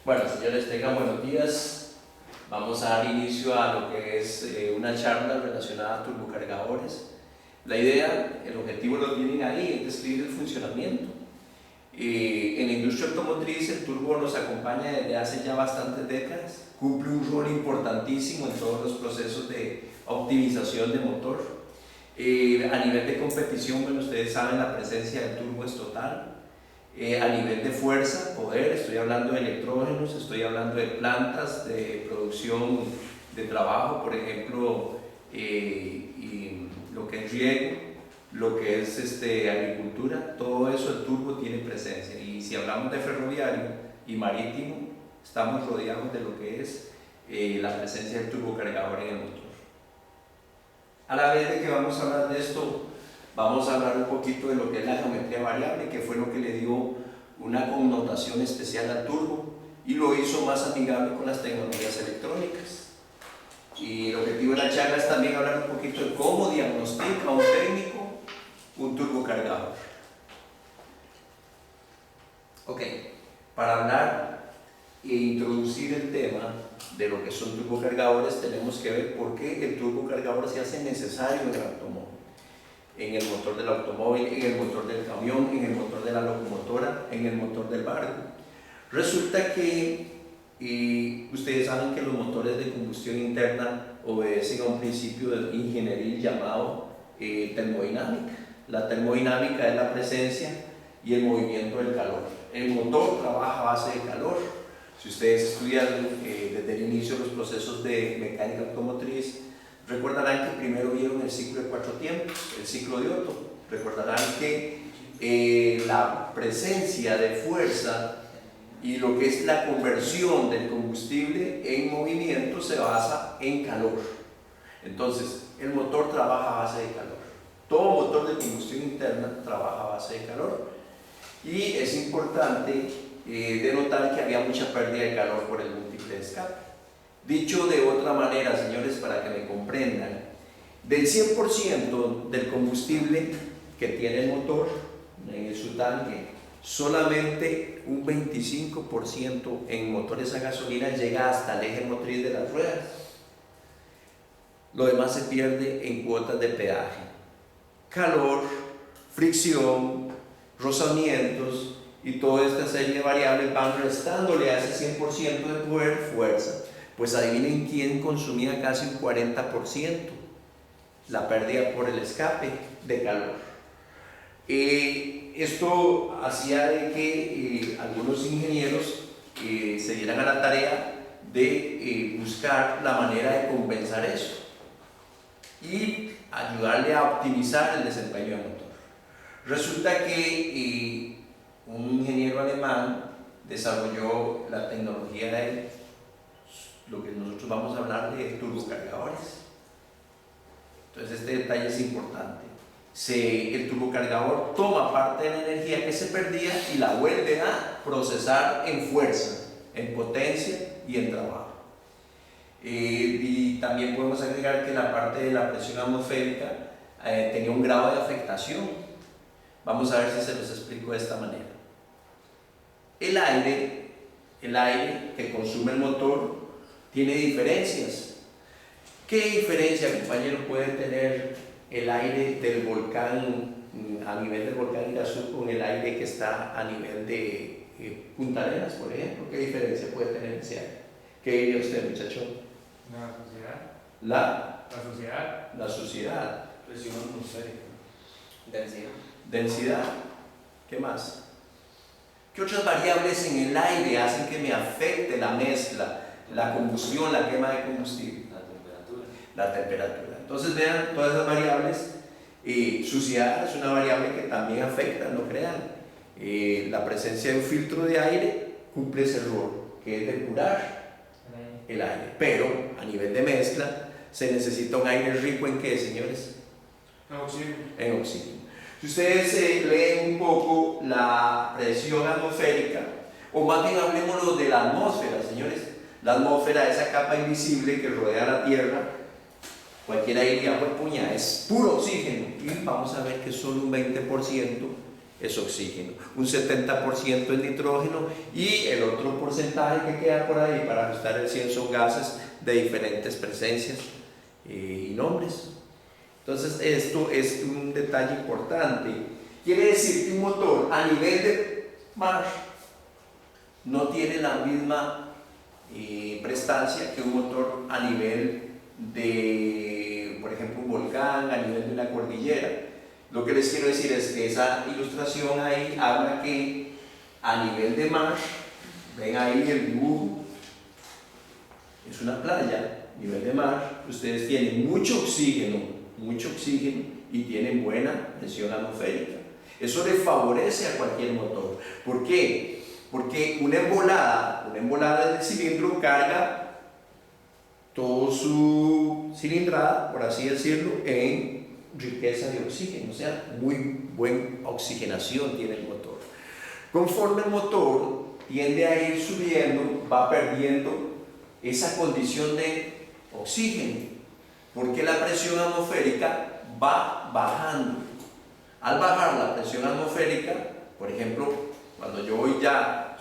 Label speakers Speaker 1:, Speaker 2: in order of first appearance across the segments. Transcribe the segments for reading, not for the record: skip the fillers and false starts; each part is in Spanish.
Speaker 1: Bueno, señores, tengan buenos días. Vamos a dar inicio a lo que es una charla relacionada a turbocargadores. La idea, el objetivo lo tienen ahí, es describir el funcionamiento. En la industria automotriz el turbo nos acompaña desde hace ya bastantes décadas, cumple un rol importantísimo en todos los procesos de optimización de motor. A nivel de competición, bueno, ustedes saben, la presencia del turbo es total. A nivel de fuerza, poder, estoy hablando de electrógenos, estoy hablando de plantas de producción de trabajo, por ejemplo, y lo que es riego, lo que es agricultura, todo eso el turbo tiene presencia. Y si hablamos de ferroviario y marítimo, estamos rodeados de lo que es la presencia del turbocargador en el motor. A la vez de que vamos a hablar de esto, vamos a hablar un poquito de lo que es la geometría variable, que fue lo que le dio una connotación especial al turbo y lo hizo más amigable con las tecnologías electrónicas. Y el objetivo de la charla es también hablar un poquito de cómo diagnostica un técnico un turbocargador. Ok, para hablar e introducir el tema de lo que son turbocargadores, tenemos que ver por qué el turbocargador se hace necesario en el automóvil. En el motor del automóvil, en el motor del camión, en el motor de la locomotora, en el motor del barco. Resulta que ustedes saben que los motores de combustión interna obedecen a un principio de ingeniería llamado termodinámica. La termodinámica es la presencia y el movimiento del calor. El motor trabaja a base de calor. Si ustedes estudian desde el inicio los procesos de mecánica automotriz, recordarán que primero vieron el ciclo de 4 tiempos, el ciclo de Otto. Recordarán que la presencia de fuerza y lo que es la conversión del combustible en movimiento se basa en calor. Entonces, el motor trabaja a base de calor. Todo motor de combustión interna trabaja a base de calor. Y es importante denotar que había mucha pérdida de calor por el múltiple de escape. Dicho de otra manera, señores, para que me comprendan, del 100% del combustible que tiene el motor en su tanque, solamente un 25% en motores a gasolina llega hasta el eje motriz de las ruedas. Lo demás se pierde en cuotas de peaje. Calor, fricción, rozamientos y toda esta serie de variables van restándole a ese 100% de poder, fuerza. Pues adivinen quién consumía casi un 40%, la pérdida por el escape de calor. Esto hacía de que algunos ingenieros se dieran a la tarea de buscar la manera de compensar eso y ayudarle a optimizar el desempeño del motor. Resulta que un ingeniero alemán desarrolló la tecnología de lo que nosotros vamos a hablar de turbocargadores. Entonces este detalle es importante. El turbocargador toma parte de la energía que se perdía y la vuelve a procesar en fuerza, en potencia y en trabajo. Y también podemos agregar que la parte de la presión atmosférica tenía un grado de afectación. Vamos a ver si se los explico de esta manera. El aire que consume el motor tiene diferencias. ¿Qué diferencia, compañero, puede tener el aire del volcán a nivel del volcán Irazú con el aire que está a nivel de Punta Arenas, por ejemplo? ¿Qué diferencia puede tener ese aire? ¿Qué diría usted, muchacho?
Speaker 2: La suciedad.
Speaker 1: La
Speaker 2: suciedad.
Speaker 1: La suciedad.
Speaker 3: Presión atmosférica. Densidad.
Speaker 1: Densidad. ¿Qué más? ¿Qué otras variables en el aire hacen que me afecte la mezcla, la combustión, la quema de combustible?
Speaker 3: La temperatura.
Speaker 1: La temperatura. Entonces vean todas esas variables. Suciedad es una variable que también afecta, no crean. La presencia de un filtro de aire cumple ese rol, que es depurar el aire. Pero a nivel de mezcla se necesita un aire rico en ¿qué, señores? En oxígeno. Si ustedes leen un poco la presión atmosférica, o más bien hablemos de la atmósfera, señores. La atmósfera, esa capa invisible que rodea la Tierra, cualquiera diría, pues puña, es puro oxígeno. Y vamos a ver que solo un 20% es oxígeno, un 70% es nitrógeno y el otro porcentaje que queda por ahí para ajustar el 100 son gases de diferentes presencias y nombres. Entonces esto es un detalle importante. Quiere decir que un motor a nivel de Marsh no tiene la misma prestancia que un motor a nivel de, por ejemplo, un volcán, a nivel de una cordillera. Lo que les quiero decir es que esa ilustración ahí habla que a nivel de Marsh, ven ahí el dibujo, es una playa, nivel de Marsh, ustedes tienen mucho oxígeno y tienen buena presión atmosférica. Eso le favorece a cualquier motor. ¿Por qué? Porque una embolada del cilindro carga toda su cilindrada, por así decirlo, en riqueza de oxígeno, o sea, muy buena oxigenación tiene el motor. Conforme el motor tiende a ir subiendo, va perdiendo esa condición de oxígeno, porque la presión atmosférica va bajando. Al bajar la presión atmosférica, por ejemplo, cuando yo voy ya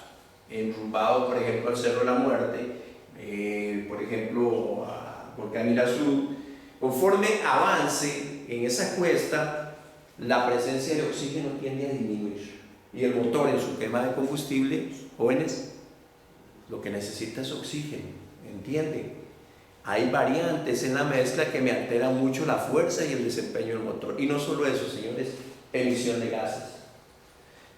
Speaker 1: enrumbado, por ejemplo, al Cerro de la Muerte, por ejemplo, a Volcán Irazú, conforme avance en esa cuesta, la presencia de oxígeno tiende a disminuir. Y el motor en su quema de combustible, jóvenes, lo que necesita es oxígeno, ¿entienden? Hay variantes en la mezcla que me alteran mucho la fuerza y el desempeño del motor. Y no solo eso, señores, emisión de gases.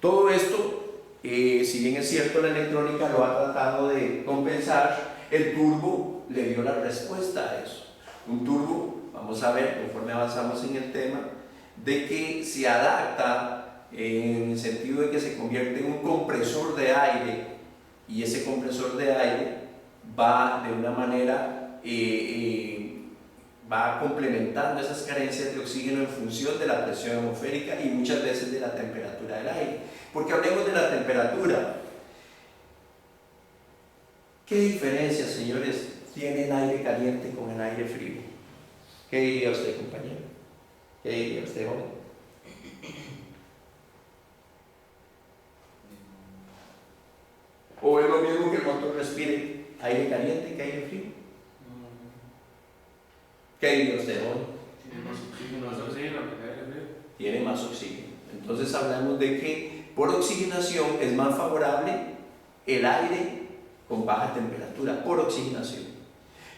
Speaker 1: Todo esto, si bien es cierto la electrónica lo ha tratado de compensar, el turbo le dio la respuesta a eso. Un turbo, vamos a ver conforme avanzamos en el tema, de que se adapta en el sentido de que se convierte en un compresor de aire, y ese compresor de aire va de una manera va complementando esas carencias de oxígeno en función de la presión atmosférica y muchas veces de la temperatura del aire. Porque hablemos de la temperatura. ¿Qué diferencia, señores, tiene el aire caliente con el aire frío? ¿Qué diría usted, compañero? ¿Qué diría usted, joven? ¿O es lo mismo que el motor respire aire caliente que aire frío? ¿Qué diría usted, joven?
Speaker 2: Tiene más oxígeno que aire frío.
Speaker 1: Tiene más oxígeno. Entonces hablamos de que por oxigenación es más favorable el aire con baja temperatura, por oxigenación.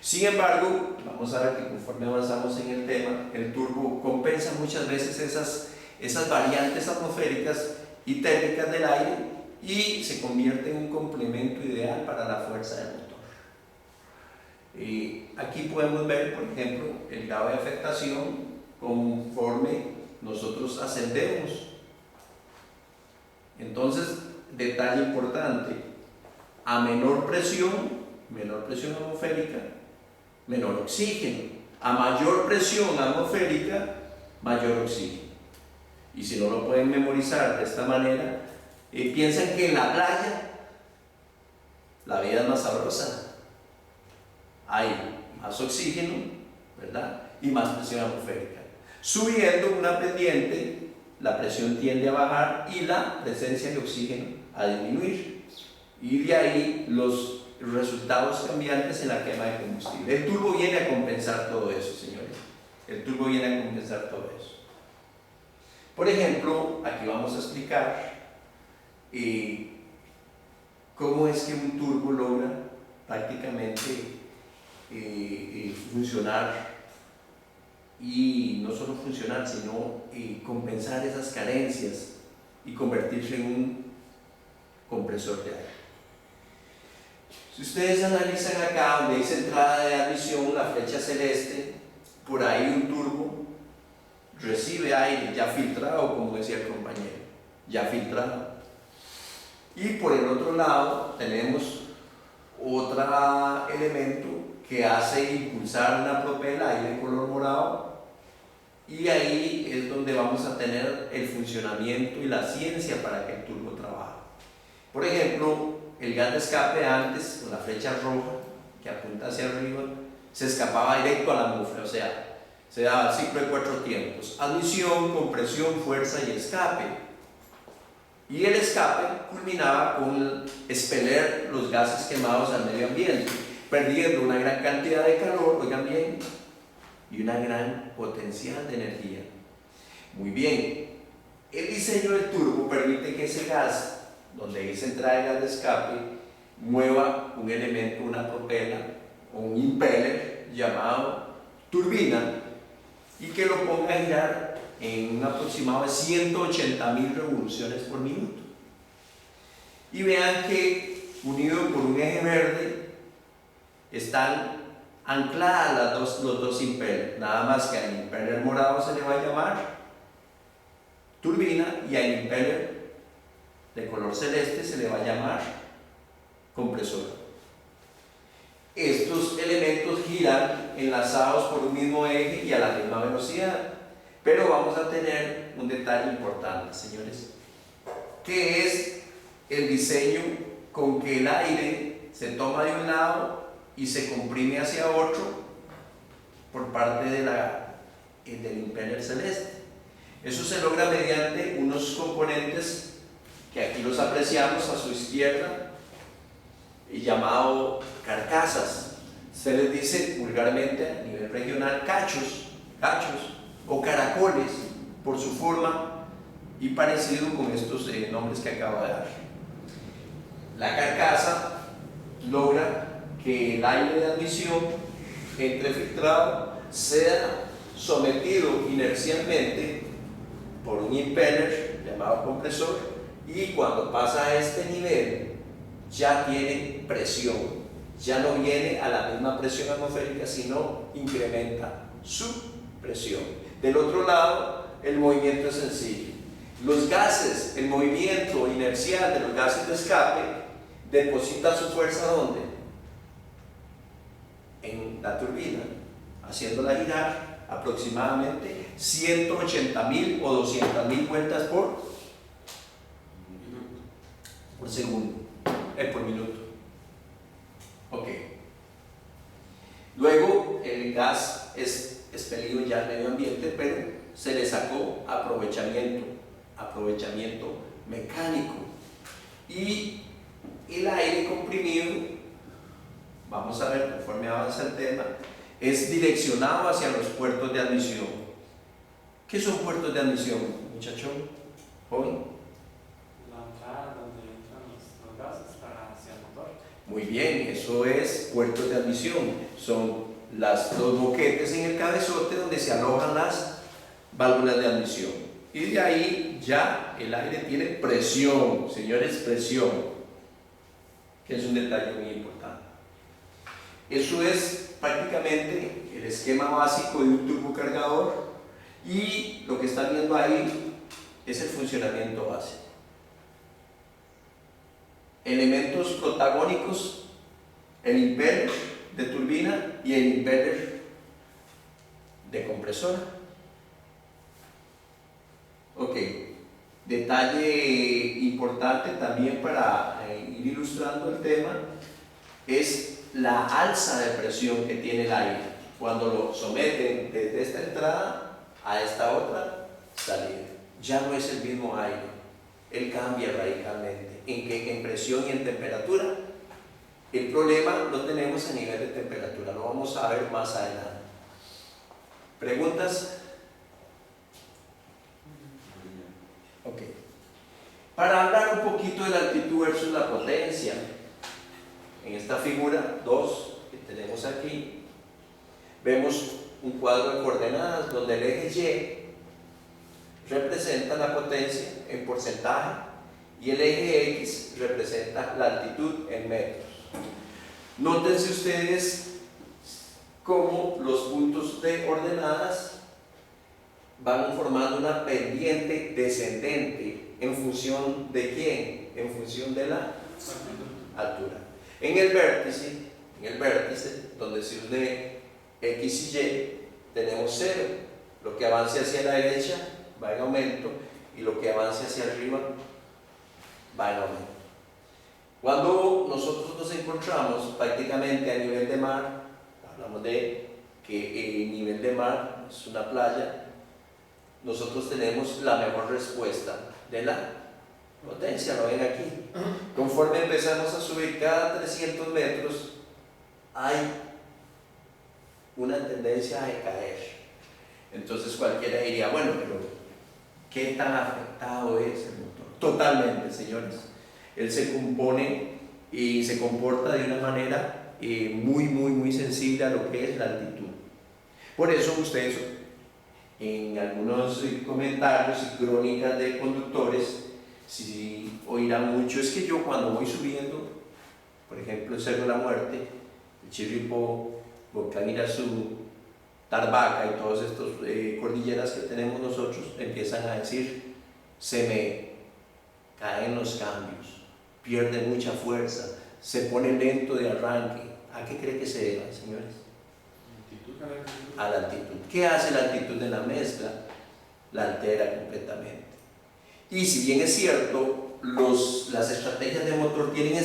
Speaker 1: Sin embargo, vamos a ver que conforme avanzamos en el tema, el turbo compensa muchas veces esas variantes atmosféricas y térmicas del aire y se convierte en un complemento ideal para la fuerza del motor. Aquí podemos ver, por ejemplo, el grado de afectación conforme nosotros ascendemos. Entonces, detalle importante, a menor presión atmosférica, menor oxígeno. A mayor presión atmosférica, mayor oxígeno. Y si no lo pueden memorizar de esta manera, piensan que en la playa la vida es más sabrosa. Hay más oxígeno, ¿verdad? Y más presión atmosférica. Subiendo una pendiente, la presión tiende a bajar y la presencia de oxígeno a disminuir. Y de ahí los resultados cambiantes en la quema de combustible. El turbo viene a compensar todo eso, señores. El turbo viene a compensar todo eso. Por ejemplo, aquí vamos a explicar cómo es que un turbo logra prácticamente funcionar, y no solo funcionar, sino compensar esas carencias y convertirse en un compresor de aire. Si ustedes analizan acá donde dice entrada de admisión, la flecha celeste, por ahí un turbo recibe aire ya filtrado, como decía el compañero, ya filtrado. Y por el otro lado tenemos otro elemento que hace impulsar una propela, aire de color morado, y ahí es donde vamos a tener el funcionamiento y la ciencia para que el turbo trabaje. Por ejemplo, el gas de escape antes, con la flecha roja que apunta hacia arriba, se escapaba directo a la atmósfera, o sea, se daba el ciclo de 4 tiempos: admisión, compresión, fuerza y escape. Y el escape culminaba con expeler los gases quemados al medio ambiente, perdiendo una gran cantidad de calor, oigan bien, y una gran potencial de energía. Muy bien, el diseño del turbo permite que ese gas, donde dice entrada de gas de escape, mueva un elemento, una propela o un impeller llamado turbina y que lo ponga a girar en un aproximado de 180.000 revoluciones por minuto. Y vean que unido por un eje verde están ancladas los dos impellers, nada más que al impeller morado se le va a llamar turbina y al impeller de color celeste se le va a llamar compresor. Estos elementos giran enlazados por un mismo eje y a la misma velocidad, pero vamos a tener un detalle importante, señores, que es el diseño con que el aire se toma de un lado y se comprime hacia otro por parte del impeller celeste. Eso se logra mediante unos componentes que aquí los apreciamos a su izquierda, llamado carcasas. Se les dice vulgarmente a nivel regional cachos o caracoles por su forma y parecido con estos nombres que acabo de dar. La carcasa logra que el aire de admisión entre filtrado sea sometido inercialmente por un impeller llamado compresor y cuando pasa a este nivel ya tiene presión, ya no viene a la misma presión atmosférica sino incrementa su presión. Del otro lado el movimiento es sencillo. Los gases, el movimiento inercial de los gases de escape deposita su fuerza ¿dónde? En la turbina, haciéndola girar aproximadamente 180.000 o 200.000 vueltas por segundo, por minuto. Ok. Luego el gas es expelido ya al medio ambiente, pero se le sacó aprovechamiento mecánico. Y el aire comprimido, vamos a ver conforme avanza el tema, es direccionado hacia los puertos de admisión. ¿Qué son puertos de admisión, muchacho? ¿Joven?
Speaker 2: La entrada donde entran los gases para hacia el motor.
Speaker 1: Muy bien, eso es puertos de admisión. Son los boquetes en el cabezote donde se alojan las válvulas de admisión. Y de ahí ya el aire tiene presión, señores, presión, que es un detalle muy importante. Eso es prácticamente el esquema básico de un turbocargador y lo que están viendo ahí es el funcionamiento básico. Elementos protagónicos: el impeller de turbina y el impeller de compresora. Ok, detalle importante también para ir ilustrando el tema es la alza de presión que tiene el aire cuando lo someten desde esta entrada a esta otra salida. Ya no es el mismo aire, él cambia radicalmente en presión y en temperatura. El problema lo tenemos a nivel de temperatura, lo vamos a ver más adelante. ¿Preguntas? Ok. Para hablar un poquito de la altitud versus la potencia, en esta figura 2 que tenemos aquí, vemos un cuadro de coordenadas donde el eje Y representa la potencia en porcentaje y el eje X representa la altitud en metros. Nótense ustedes cómo los puntos de ordenadas van formando una pendiente descendente en función de quién, en función de la altura. En el vértice donde se une X y Y, tenemos 0. Lo que avance hacia la derecha va en aumento y lo que avance hacia arriba va en aumento. Cuando nosotros nos encontramos prácticamente a nivel de mar, hablamos de que el nivel de mar es una playa, nosotros tenemos la mejor respuesta de la Potencia, lo ven aquí. Conforme empezamos a subir cada 300 metros, hay una tendencia a decaer. Entonces cualquiera diría, bueno, pero ¿qué tan afectado es el motor? Totalmente, señores. Él se compone y se comporta de una manera muy sensible a lo que es la altitud. Por eso ustedes en algunos comentarios y crónicas de conductores si oirán mucho, es que yo cuando voy subiendo, por ejemplo el Cerro de la Muerte, el Chirripó, Volcán Irazú, Tarbaca y todas estas cordilleras que tenemos nosotros, empiezan a decir, se me caen los cambios, pierde mucha fuerza, se pone lento de arranque. ¿A qué cree que se deba, señores? A la altitud. ¿Qué hace la altitud de la mezcla? La altera completamente. Y si bien es cierto, las estrategias de motor tienen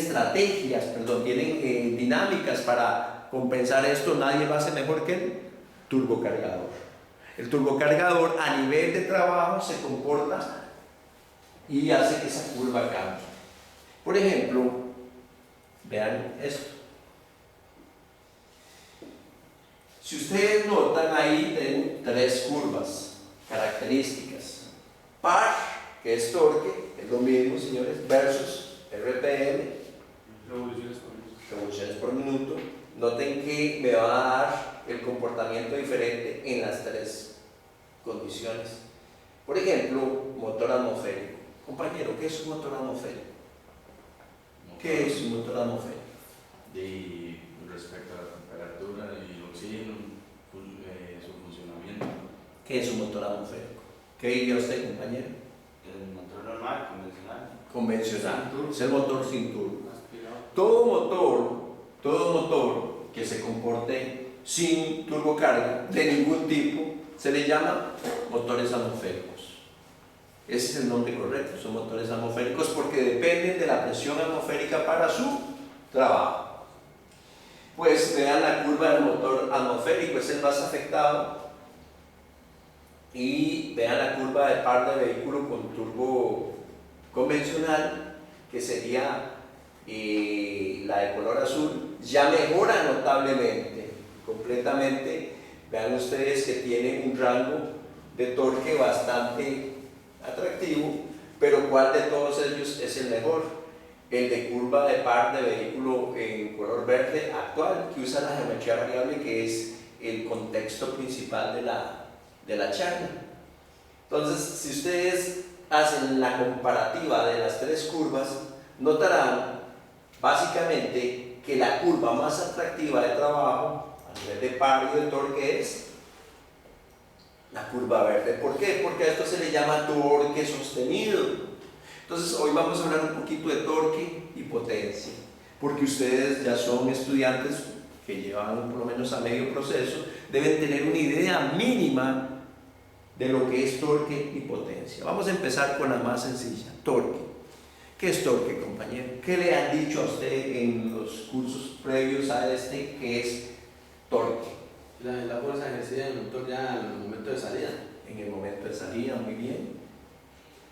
Speaker 1: tienen dinámicas para compensar esto, nadie lo hace mejor que el turbocargador. El turbocargador a nivel de trabajo se comporta y hace que esa curva cambie. Por ejemplo, vean esto. Si ustedes notan ahí, tienen 3 curvas características. Par, que es torque, es lo mismo, señores, versus RPM, revoluciones por minuto. Noten que me va a dar el comportamiento diferente en las 3 condiciones. Por ejemplo, motor atmosférico. Compañero, ¿qué es un motor atmosférico? ¿Qué es un motor atmosférico?
Speaker 4: Y respecto a la temperatura y el oxígeno, su funcionamiento.
Speaker 1: ¿Qué es un motor atmosférico? ¿Qué diría usted, compañero?
Speaker 3: El motor normal, convencional.
Speaker 1: Convencional.
Speaker 2: Sin turbo.
Speaker 1: Es el motor sin turbo.
Speaker 2: Aspirado.
Speaker 1: Todo motor que se comporte sin turbocarga de ningún tipo se le llama motores atmosféricos. Ese es el nombre correcto, son motores atmosféricos porque dependen de la presión atmosférica para su trabajo. Pues vean la curva del motor atmosférico, es el más afectado, y vean la curva de par de vehículo con turbo convencional, que sería la de color azul, ya mejora notablemente, completamente. Vean ustedes que tiene un rango de torque bastante atractivo, pero ¿cuál de todos ellos es el mejor? El de curva de par de vehículo en color verde actual, que usa la geometría variable, que es el contexto principal de la charla. Entonces, si ustedes hacen la comparativa de las 3 curvas, notarán básicamente que la curva más atractiva de trabajo a nivel de par y de torque es la curva verde. ¿Por qué? Porque a esto se le llama torque sostenido. Entonces hoy vamos a hablar un poquito de torque y potencia, porque ustedes ya son estudiantes que llevan por lo menos a medio proceso, deben tener una idea mínima de lo que es torque y potencia. Vamos a empezar con la más sencilla, torque. ¿Qué es torque, compañero? ¿Qué le han dicho a usted en los cursos previos a este que es torque?
Speaker 3: La fuerza ejercida en el motor ya en el momento de salida.
Speaker 1: En el momento de salida, muy bien.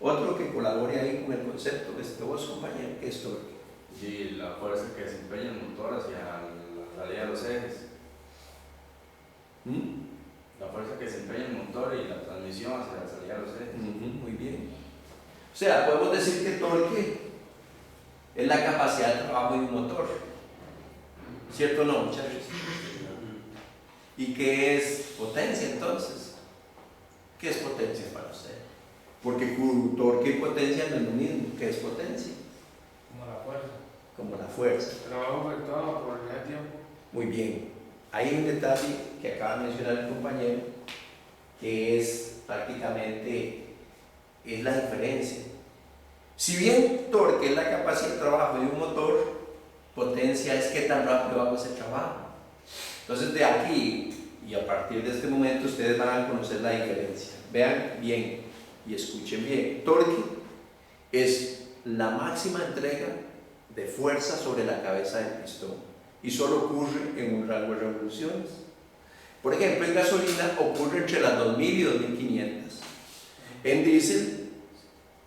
Speaker 1: Otro que colabore ahí con el concepto de vos, compañero, ¿qué es torque?
Speaker 4: Y la fuerza que desempeña el motor hacia la salida de los ejes. La fuerza que desempeña el motor y la transmisión hacia la salida de los ejes.
Speaker 1: Muy bien. O sea, podemos decir que torque es la capacidad de trabajo de un motor. ¿Cierto o no, muchachos? ¿Y qué es potencia entonces? ¿Qué es potencia para usted? Porque torque y potencia no es lo mismo. ¿Qué es potencia?
Speaker 2: Como la fuerza.
Speaker 1: Como la fuerza.
Speaker 2: Trabajo afectado por el tiempo.
Speaker 1: Muy bien. Hay un detalle que acaba de mencionar el compañero, que es prácticamente la diferencia. Si bien torque es la capacidad de trabajo de un motor, potencia es qué tan rápido hago ese trabajo. Entonces de aquí y a partir de este momento ustedes van a conocer la diferencia. Vean bien y escuchen bien. Torque es la máxima entrega de fuerza sobre la cabeza del pistón y solo ocurre en un rango de revoluciones. Por ejemplo, en gasolina ocurre entre las 2000 y 2500. En diésel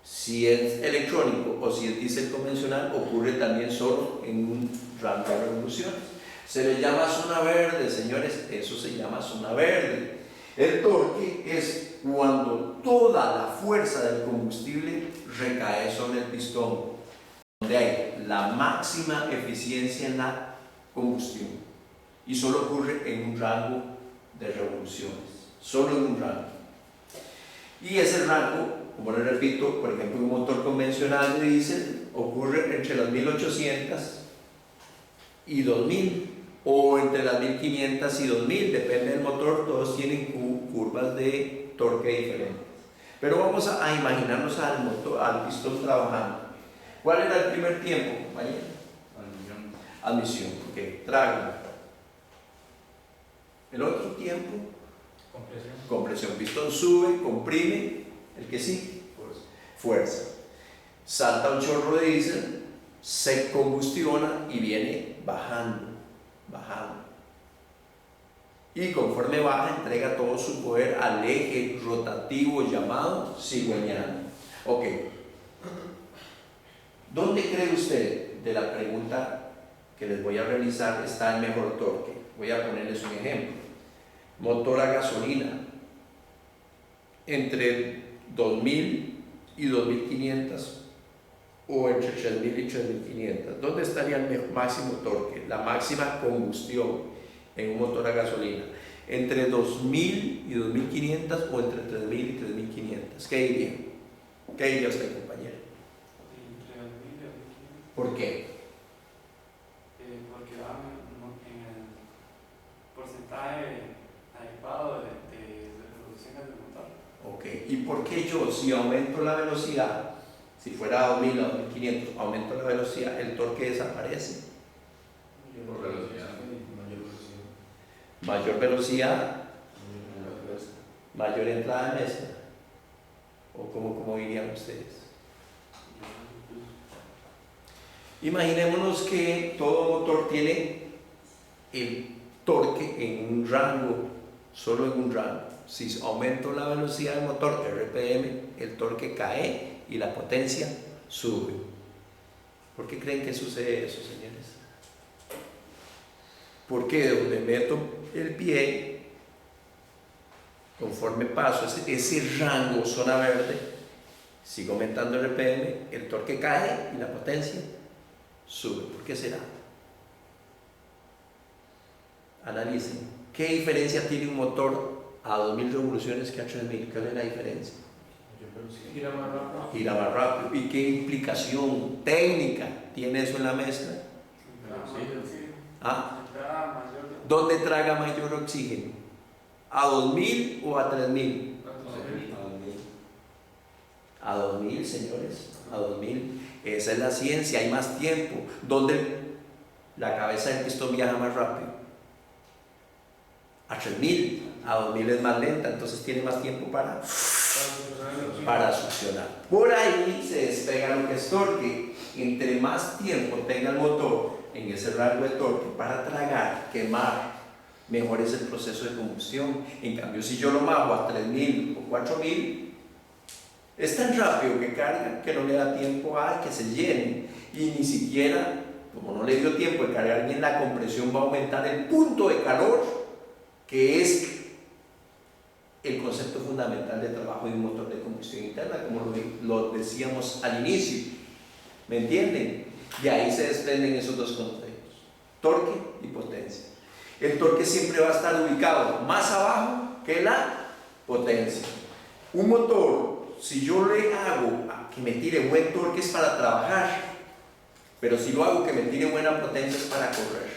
Speaker 1: Si es electrónico o si es diésel convencional, ocurre también solo en un rango de revoluciones. Se le llama zona verde, señores, eso se llama zona verde. El torque es cuando toda la fuerza del combustible recae sobre el pistón, donde hay la máxima eficiencia en la combustión, y solo ocurre en un rango de revoluciones, solo en un rango. Y ese rango, como les repito, por ejemplo, un motor convencional de diésel ocurre entre las 1800 y 2000, o entre las 1500 y 2000, depende del motor, todos tienen curvas de torque diferentes. Pero vamos a imaginarnos al motor, al pistón trabajando. ¿Cuál era el primer tiempo, compañero? Admisión, ok, trago. El otro tiempo, compresión. Pistón sube, comprime, el que sí, fuerza. Salta un chorro de diésel, se combustiona y viene bajando. Y conforme baja, entrega todo su poder al eje rotativo llamado cigüeñal. Ok. ¿Dónde cree usted, de la pregunta que les voy a realizar, está el mejor torque? Voy a ponerles un ejemplo. Motor a gasolina, entre 2000 y 2500, o entre 3000 y 3500. ¿Dónde estaría el máximo torque, la máxima combustión en un motor a gasolina? ¿Entre 2000 y 2500 o entre 3000 y 3500? ¿Qué diría? ¿Qué diría usted, compañero?
Speaker 2: Entre 2000 y 1500.
Speaker 1: ¿Por qué?
Speaker 2: Porque va en el porcentaje adecuado de revoluciones del motor.
Speaker 1: Ok, ¿y por qué yo, si aumento la velocidad, si fuera a 2000 o 2500, aumento la velocidad, el torque desaparece?
Speaker 4: Por velocidad.
Speaker 1: Mayor velocidad, mayor entrada de mezcla, o como dirían ustedes. Imaginémonos que todo motor tiene el torque en un rango, solo en un rango. Si aumento la velocidad del motor, RPM, el torque cae y la potencia sube. ¿Por qué creen que sucede eso, señores? Porque donde meto el pie, conforme paso ese rango, zona verde, sigo aumentando el RPM, el torque cae y la potencia sube. ¿Por qué será? Analicen. ¿Qué diferencia tiene un motor a 2000 revoluciones que a 3000? ¿Cuál es la diferencia?
Speaker 2: Gira más rápido.
Speaker 1: Gira más rápido. ¿Y qué implicación técnica tiene eso en la mezcla? ¿Ah? ¿Dónde traga mayor oxígeno? ¿A 2000 o a 3000? A 2000, señores, a 2000. Esa es la ciencia, hay más tiempo. ¿Dónde la cabeza del pistón viaja más rápido? A 3000. A 2000 es más lenta, entonces tiene más tiempo para succionar. Por ahí se despega lo que es torque. Entre más tiempo tenga el motor en ese rango de torque para tragar, quemar, mejor es el proceso de combustión. En cambio, si yo lo mago a 3000 o 4000, es tan rápido que carga que no le da tiempo a que se llene, y ni siquiera, como no le dio tiempo de cargar bien, la compresión va a aumentar el punto de calor, que es el concepto fundamental de trabajo de un motor de combustión interna, como lo decíamos al inicio. ¿Me entienden? Y ahí se desprenden esos dos conceptos, torque y potencia. El torque siempre va a estar ubicado más abajo que la potencia. Un motor, si yo le hago que me tire buen torque, es para trabajar, pero si lo hago que me tire buena potencia, es para correr.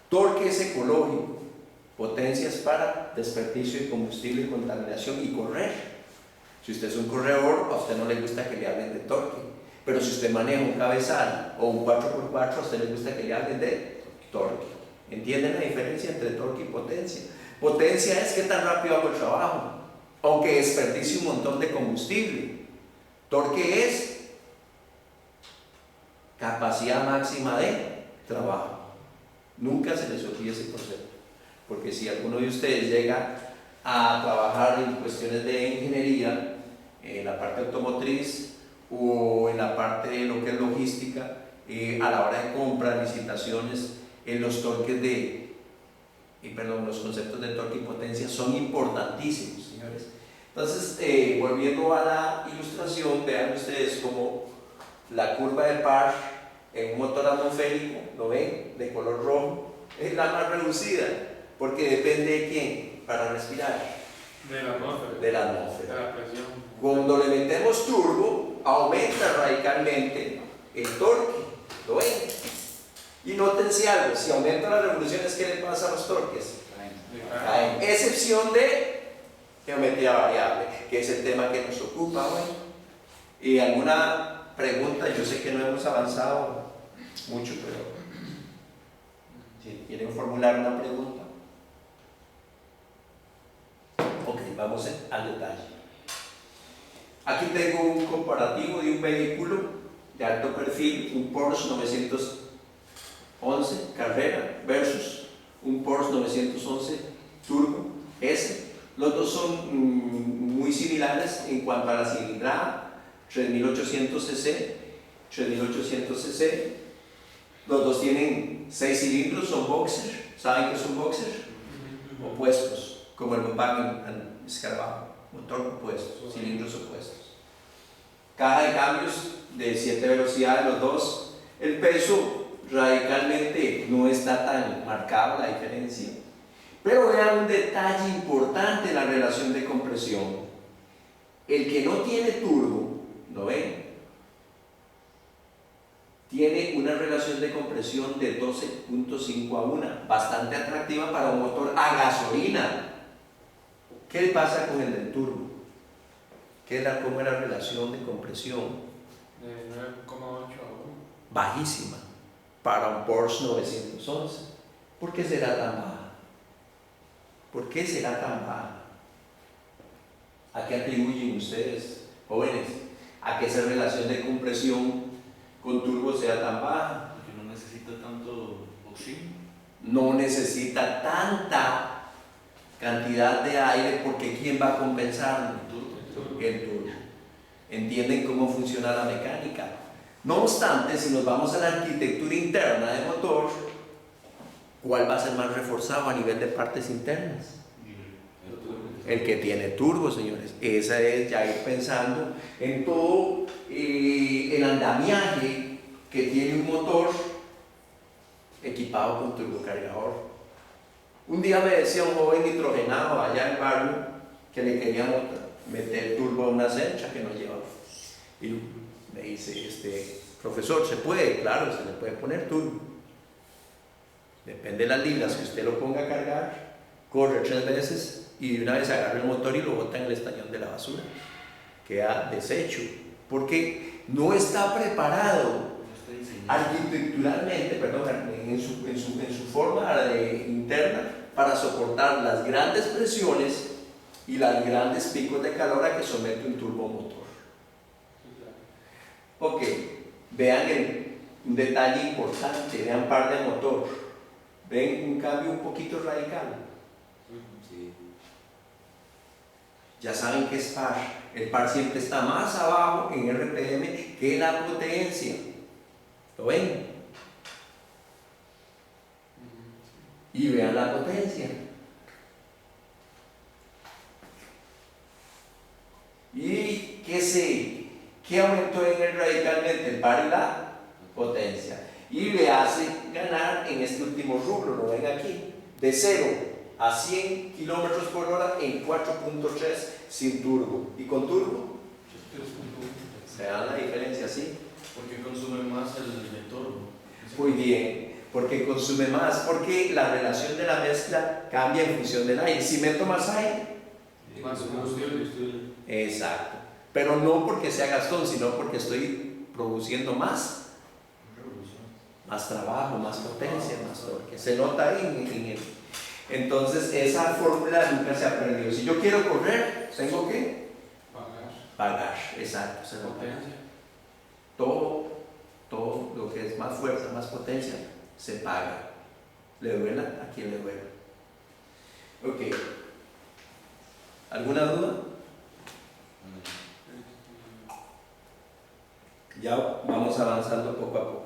Speaker 1: Torque es ecológico, potencia es para desperdicio de combustible, contaminación y correr. Si usted es un corredor, a usted no le gusta que le hablen de torque, pero si usted maneja un cabezal o un 4x4, a usted le gusta que le hablen de torque. ¿Entienden la diferencia entre torque y potencia? Potencia es qué tan rápido hago el trabajo, aunque desperdicie un montón de combustible. Torque es capacidad máxima de trabajo. Nunca se les olvide ese concepto, porque si alguno de ustedes llega a trabajar en cuestiones de ingeniería, en la parte automotriz, o en la parte de lo que es logística, a la hora de compra, licitaciones, en los torques los conceptos de torque y potencia son importantísimos, señores. Entonces, volviendo a la ilustración, vean ustedes como la curva de par en un motor atmosférico, ¿lo ven? De color rojo, es la más reducida, porque depende de quién, para respirar,
Speaker 2: De la atmósfera.
Speaker 1: de la
Speaker 2: De
Speaker 1: atmósfera.
Speaker 2: la presión.
Speaker 1: Cuando le metemos turbo, aumenta radicalmente el torque, ¿lo ven? Y nótense algo, si aumentan las revoluciones, ¿qué le pasa a los torques? Caen. Excepción de geometría variable, que es el tema que nos ocupa hoy. ¿Y alguna pregunta? Yo sé que no hemos avanzado mucho, pero si quieren formular una pregunta. Ok, vamos al detalle. Aquí tengo un comparativo de un vehículo de alto perfil, un Porsche 911 Carrera versus un Porsche 911 Turbo S. Los dos son muy similares en cuanto a la cilindrada, 3800 cc, 3800 cc. Los dos tienen 6 cilindros, son boxer. ¿Saben qué son boxer? Opuestos, como el Volkswagen Escarabajo, motor opuesto, cilindros opuestos. Caja de cambios de 7 velocidades los dos. El peso radicalmente no está tan marcada la diferencia. Pero vean un detalle importante en la relación de compresión. El que no tiene turbo, ¿lo ven? Tiene una relación de compresión de 12.5 a 1, bastante atractiva para un motor a gasolina. ¿Qué le pasa con el del turbo? ¿Cómo es la relación de compresión?
Speaker 2: De 9,8 a 1.
Speaker 1: Bajísima para un Porsche 911. ¿Por qué será tan baja? ¿Por qué será tan baja? ¿A qué atribuyen ustedes, jóvenes? ¿A que esa relación de compresión con turbo sea tan baja?
Speaker 4: Porque no necesita tanto oxígeno.
Speaker 1: No necesita tanta cantidad de aire, porque ¿quién va a compensarlo? El turbo. ¿Entienden cómo funciona la mecánica? No obstante, si nos vamos a la arquitectura interna del motor, ¿cuál va a ser más reforzado a nivel de partes internas? El que tiene turbo, señores. Esa es ya ir pensando en todo el andamiaje que tiene un motor equipado con turbocargador. Un día me decía un joven nitrogenado allá en el barrio que le quería meter turbo a una Sentra que no llevaba. Y me dice, profesor, ¿se puede? Claro, se le puede poner turbo. Depende de las libras que usted lo ponga a cargar, corre 3 veces y de una vez agarra el motor y lo bota en el estañón de la basura. Queda deshecho, porque no está preparado arquitecturalmente, en su forma interna para soportar las grandes presiones y los grandes picos de calor a que somete un turbomotor. Ok, vean un detalle importante, vean par de motor, ven un cambio un poquito radical.
Speaker 3: Sí.
Speaker 1: Ya saben que es par, el par siempre está más abajo en RPM que la potencia. ¿Lo ven? Y vean la potencia. ¿Y qué aumentó en él radicalmente? El par y la potencia. Y le hace ganar en este último rubro, lo ven aquí, de 0 a 100 kilómetros por hora en 4.3 sin turbo. ¿Y con turbo? Vean la diferencia, ¿sí?
Speaker 4: Porque consume más el turbo.
Speaker 1: Muy bien, porque consume más, porque la relación de la mezcla cambia en función del aire. Si meto más aire,
Speaker 2: Más combustible.
Speaker 1: exacto, pero no porque sea gastón, sino porque estoy produciendo más trabajo, más potencia, más torque. Se nota ahí en el. Entonces, esa fórmula nunca se ha aprendido. Si yo quiero correr, tengo que pagar, exacto, se nota. Todo lo que es más fuerza, más potencia, se paga. ¿Le duela? ¿A quién le duela? Ok. ¿Alguna duda? Ya vamos avanzando poco a poco.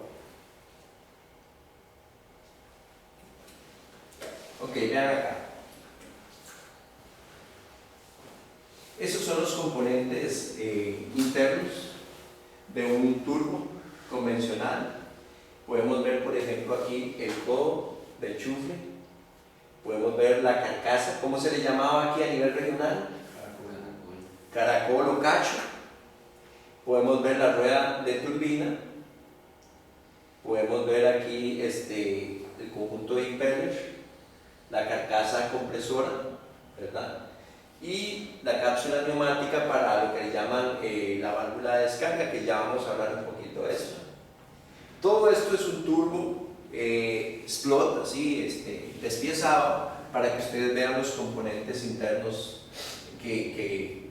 Speaker 1: Ok, vean acá. Esos son los componentes internos de un turbo convencional. Podemos ver, por ejemplo, aquí el codo del chufle. Podemos ver la carcasa, ¿cómo se le llamaba aquí a nivel regional? Caracol o cacho. Podemos ver la rueda de turbina. Podemos ver aquí el conjunto de impeller, la carcasa compresora, ¿verdad? Y la cápsula neumática para lo que le llaman la válvula de descarga, que ya vamos a hablar un poquito de eso. Todo esto es un turbo explot, así, despiezado, para que ustedes vean los componentes internos que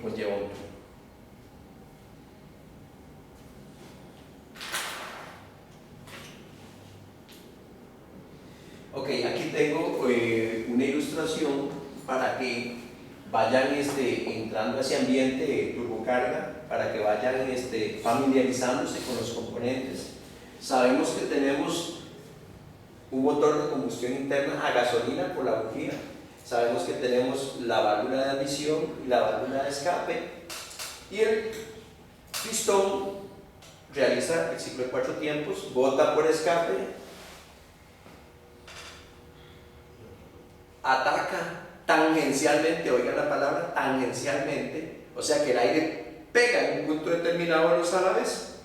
Speaker 1: conlleva un turbo. Ok, aquí tengo una ilustración para que vayan entrando a ese ambiente de turbocarga, para que vayan familiarizándose con los componentes. Sabemos que tenemos un motor de combustión interna a gasolina por la bujía. Sabemos que tenemos la válvula de admisión y la válvula de escape. Y el pistón realiza el ciclo de 4 tiempos, bota por escape, ataca tangencialmente, oigan la palabra tangencialmente, o sea que el aire pega en un punto determinado de los álabes,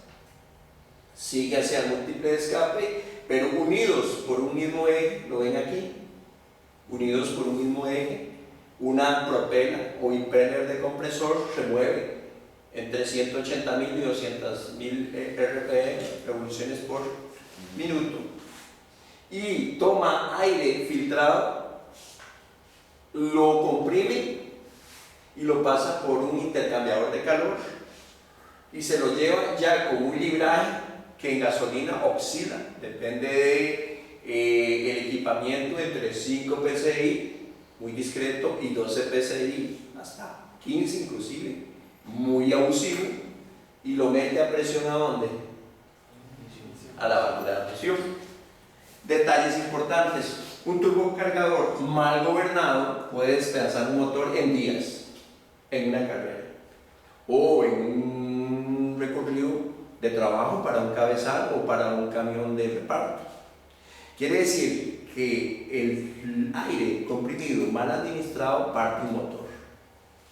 Speaker 1: sigue hacia el múltiple de escape, pero unidos por un mismo eje, lo ven aquí, unidos por un mismo eje, una propela o impeller de compresor se mueve entre 180.000 y 200.000 RPM, revoluciones por minuto, y toma aire filtrado, lo comprime y lo pasa por un intercambiador de calor y se lo lleva ya con un libraje que en gasolina oscila, depende del equipamiento, entre 5 psi, muy discreto, y 12 psi, hasta 15 inclusive, muy abusivo, y lo mete a presión ¿a dónde? A la válvula de presión. Detalles importantes: un turbocargador mal gobernado puede despedazar un motor en días, en una carrera, o en un recorrido de trabajo para un cabezal o para un camión de reparto. Quiere decir que el aire comprimido mal administrado parte un motor.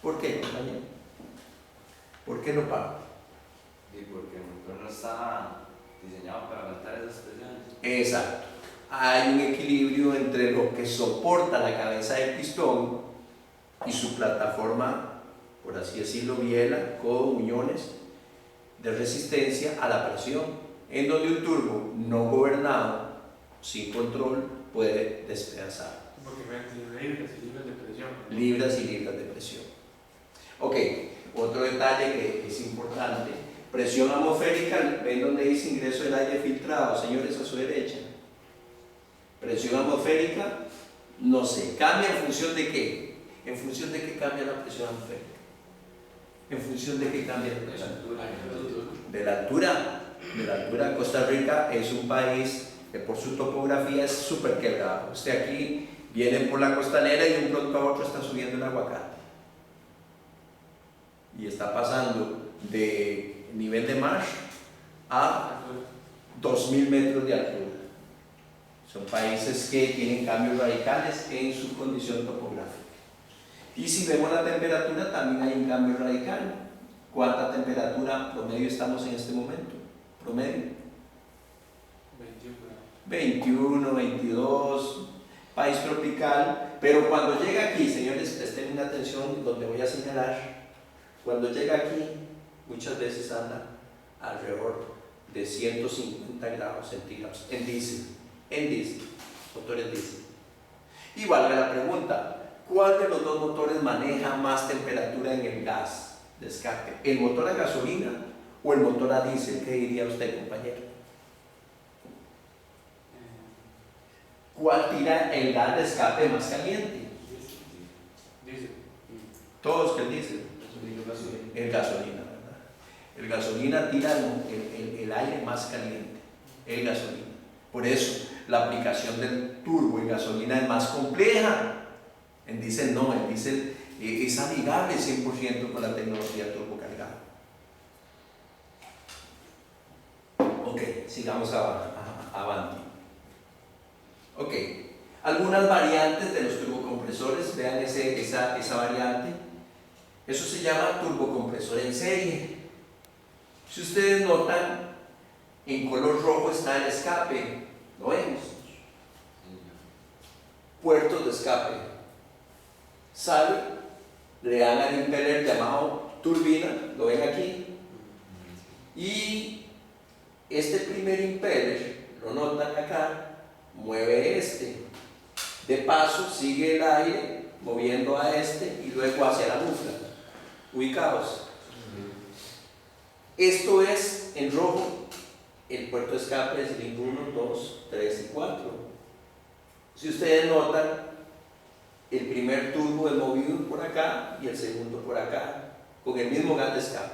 Speaker 1: ¿Por qué, compañero? ¿Por qué lo parte?
Speaker 4: Y porque el motor no está diseñado para aguantar esas presiones.
Speaker 1: Exacto. Hay un equilibrio entre lo que soporta la cabeza del pistón y su plataforma, por así decirlo, biela, codo, muñones, de resistencia a la presión, en donde un turbo no gobernado, sin control, puede despedazar.
Speaker 2: Porque tiene libras y libras de presión.
Speaker 1: Libras y libras de presión. Ok, otro detalle que es importante: presión atmosférica. ¿Ven donde dice ingreso del aire filtrado, señores, a su derecha? Presión atmosférica, no sé, ¿cambia en función de qué? ¿En función de qué cambia la presión atmosférica? ¿En función de qué cambia la presión? De la altura. De la altura. Costa Rica es un país que por su topografía es súper quebrado. Usted aquí viene por la costanera y de un pronto a otro está subiendo el aguacate. Y está pasando de nivel de mar a 2.000 metros de altura. Son países que tienen cambios radicales en su condición topográfica. Y si vemos la temperatura, también hay un cambio radical. ¿Cuánta temperatura promedio estamos en este momento? Promedio 21, 22, país tropical. Pero cuando llega aquí, señores, presten una atención donde voy a señalar. Cuando llega aquí, muchas veces anda alrededor de 150 grados centígrados en diésel, motores diésel. Y valga la pregunta: ¿cuál de los dos motores maneja más temperatura en el gas de escape? ¿El motor a gasolina o el motor a diésel? ¿Qué diría usted, compañero? ¿Cuál tira el gas de escape más caliente?
Speaker 2: Dice.
Speaker 1: Todos que el diésel. El gasolina, ¿verdad? El gasolina tira el aire más caliente, el gasolina. Por eso la aplicación del turbo en gasolina es más compleja. En diésel no, el diésel es amigable 100% con la tecnología turbocargada. Ok, sigamos avanti. Ok, algunas variantes de los turbocompresores, vean esa variante. Eso se llama turbocompresor en serie. Si ustedes notan, en color rojo está el escape, ¿lo vemos? Puertos de escape. Sale, le dan al impeller llamado turbina, lo ven aquí. Y este primer impeller, lo notan acá, mueve este. De paso, sigue el aire moviendo a este y luego hacia la nufla. Ubicados. Esto es en rojo. El puerto de escape es el 1, 2, 3 y 4. Si ustedes notan, el primer turbo es movido por acá y el segundo por acá, con el mismo gas de escape.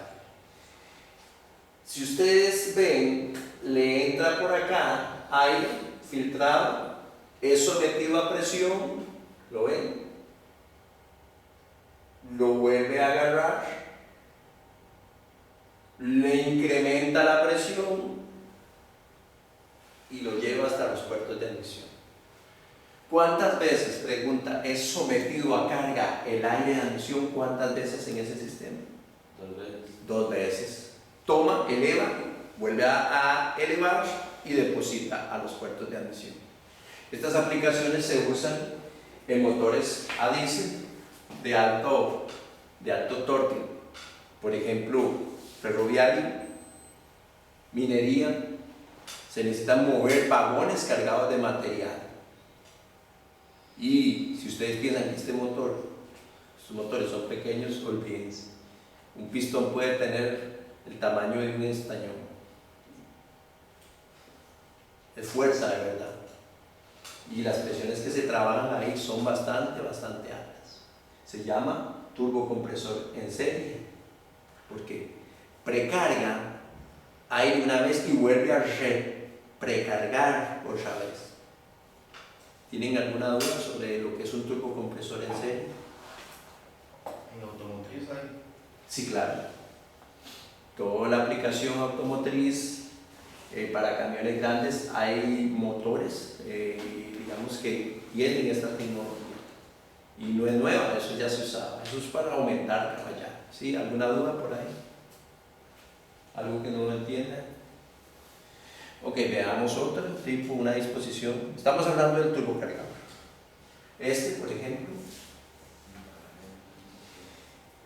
Speaker 1: Si ustedes ven, le entra por acá aire filtrado, es sometido a presión, ¿lo ven? Lo vuelve a agarrar, le incrementa la presión y lo lleva hasta los puertos de admisión. ¿Cuántas veces, pregunta, es sometido a carga el aire de admisión? ¿Cuántas veces en ese sistema?
Speaker 3: 2 veces.
Speaker 1: 2 veces. Toma, eleva, vuelve a elevar y deposita a los puertos de admisión. Estas aplicaciones se usan en motores a diésel de alto torque, por ejemplo, ferroviario, minería. Se necesitan mover vagones cargados de material. Y si ustedes piensan que estos motores son pequeños, olvídense. Un pistón puede tener el tamaño de un estañón. Es fuerza de verdad. Y las presiones que se trabajan ahí son bastante altas. Se llama turbocompresor en serie, porque precarga aire una vez y vuelve a precargar otra vez. ¿Tienen alguna duda sobre lo que es un turbocompresor en serie?
Speaker 4: ¿En automotriz hay?
Speaker 1: Sí, claro. Toda la aplicación automotriz, para camiones grandes hay motores, digamos que tienen esta tecnología. Y no es nueva, eso ya se usaba. Eso es para aumentar capacidad. ¿Sí? ¿Alguna duda por ahí? ¿Algo que no lo entiendan? Ok, veamos otro tipo, una disposición. Estamos hablando del turbocargador. Este, por ejemplo,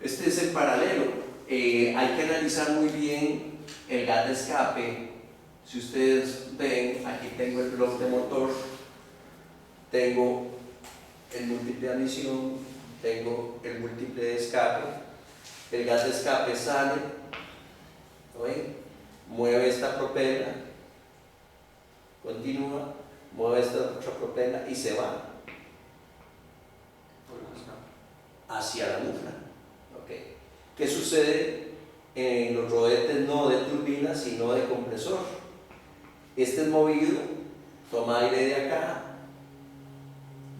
Speaker 1: este es el paralelo. Hay que analizar muy bien el gas de escape. Si ustedes ven, aquí tengo el bloque de motor, tengo el múltiple de admisión, tengo el múltiple de escape. El gas de escape sale, ¿no ven? Mueve esta propela, continúa, mueve esta otra propela y se va hacia la nufla. ¿Okay? ¿Qué sucede en los rodetes no de turbina sino de compresor? Este es movido, toma aire de acá,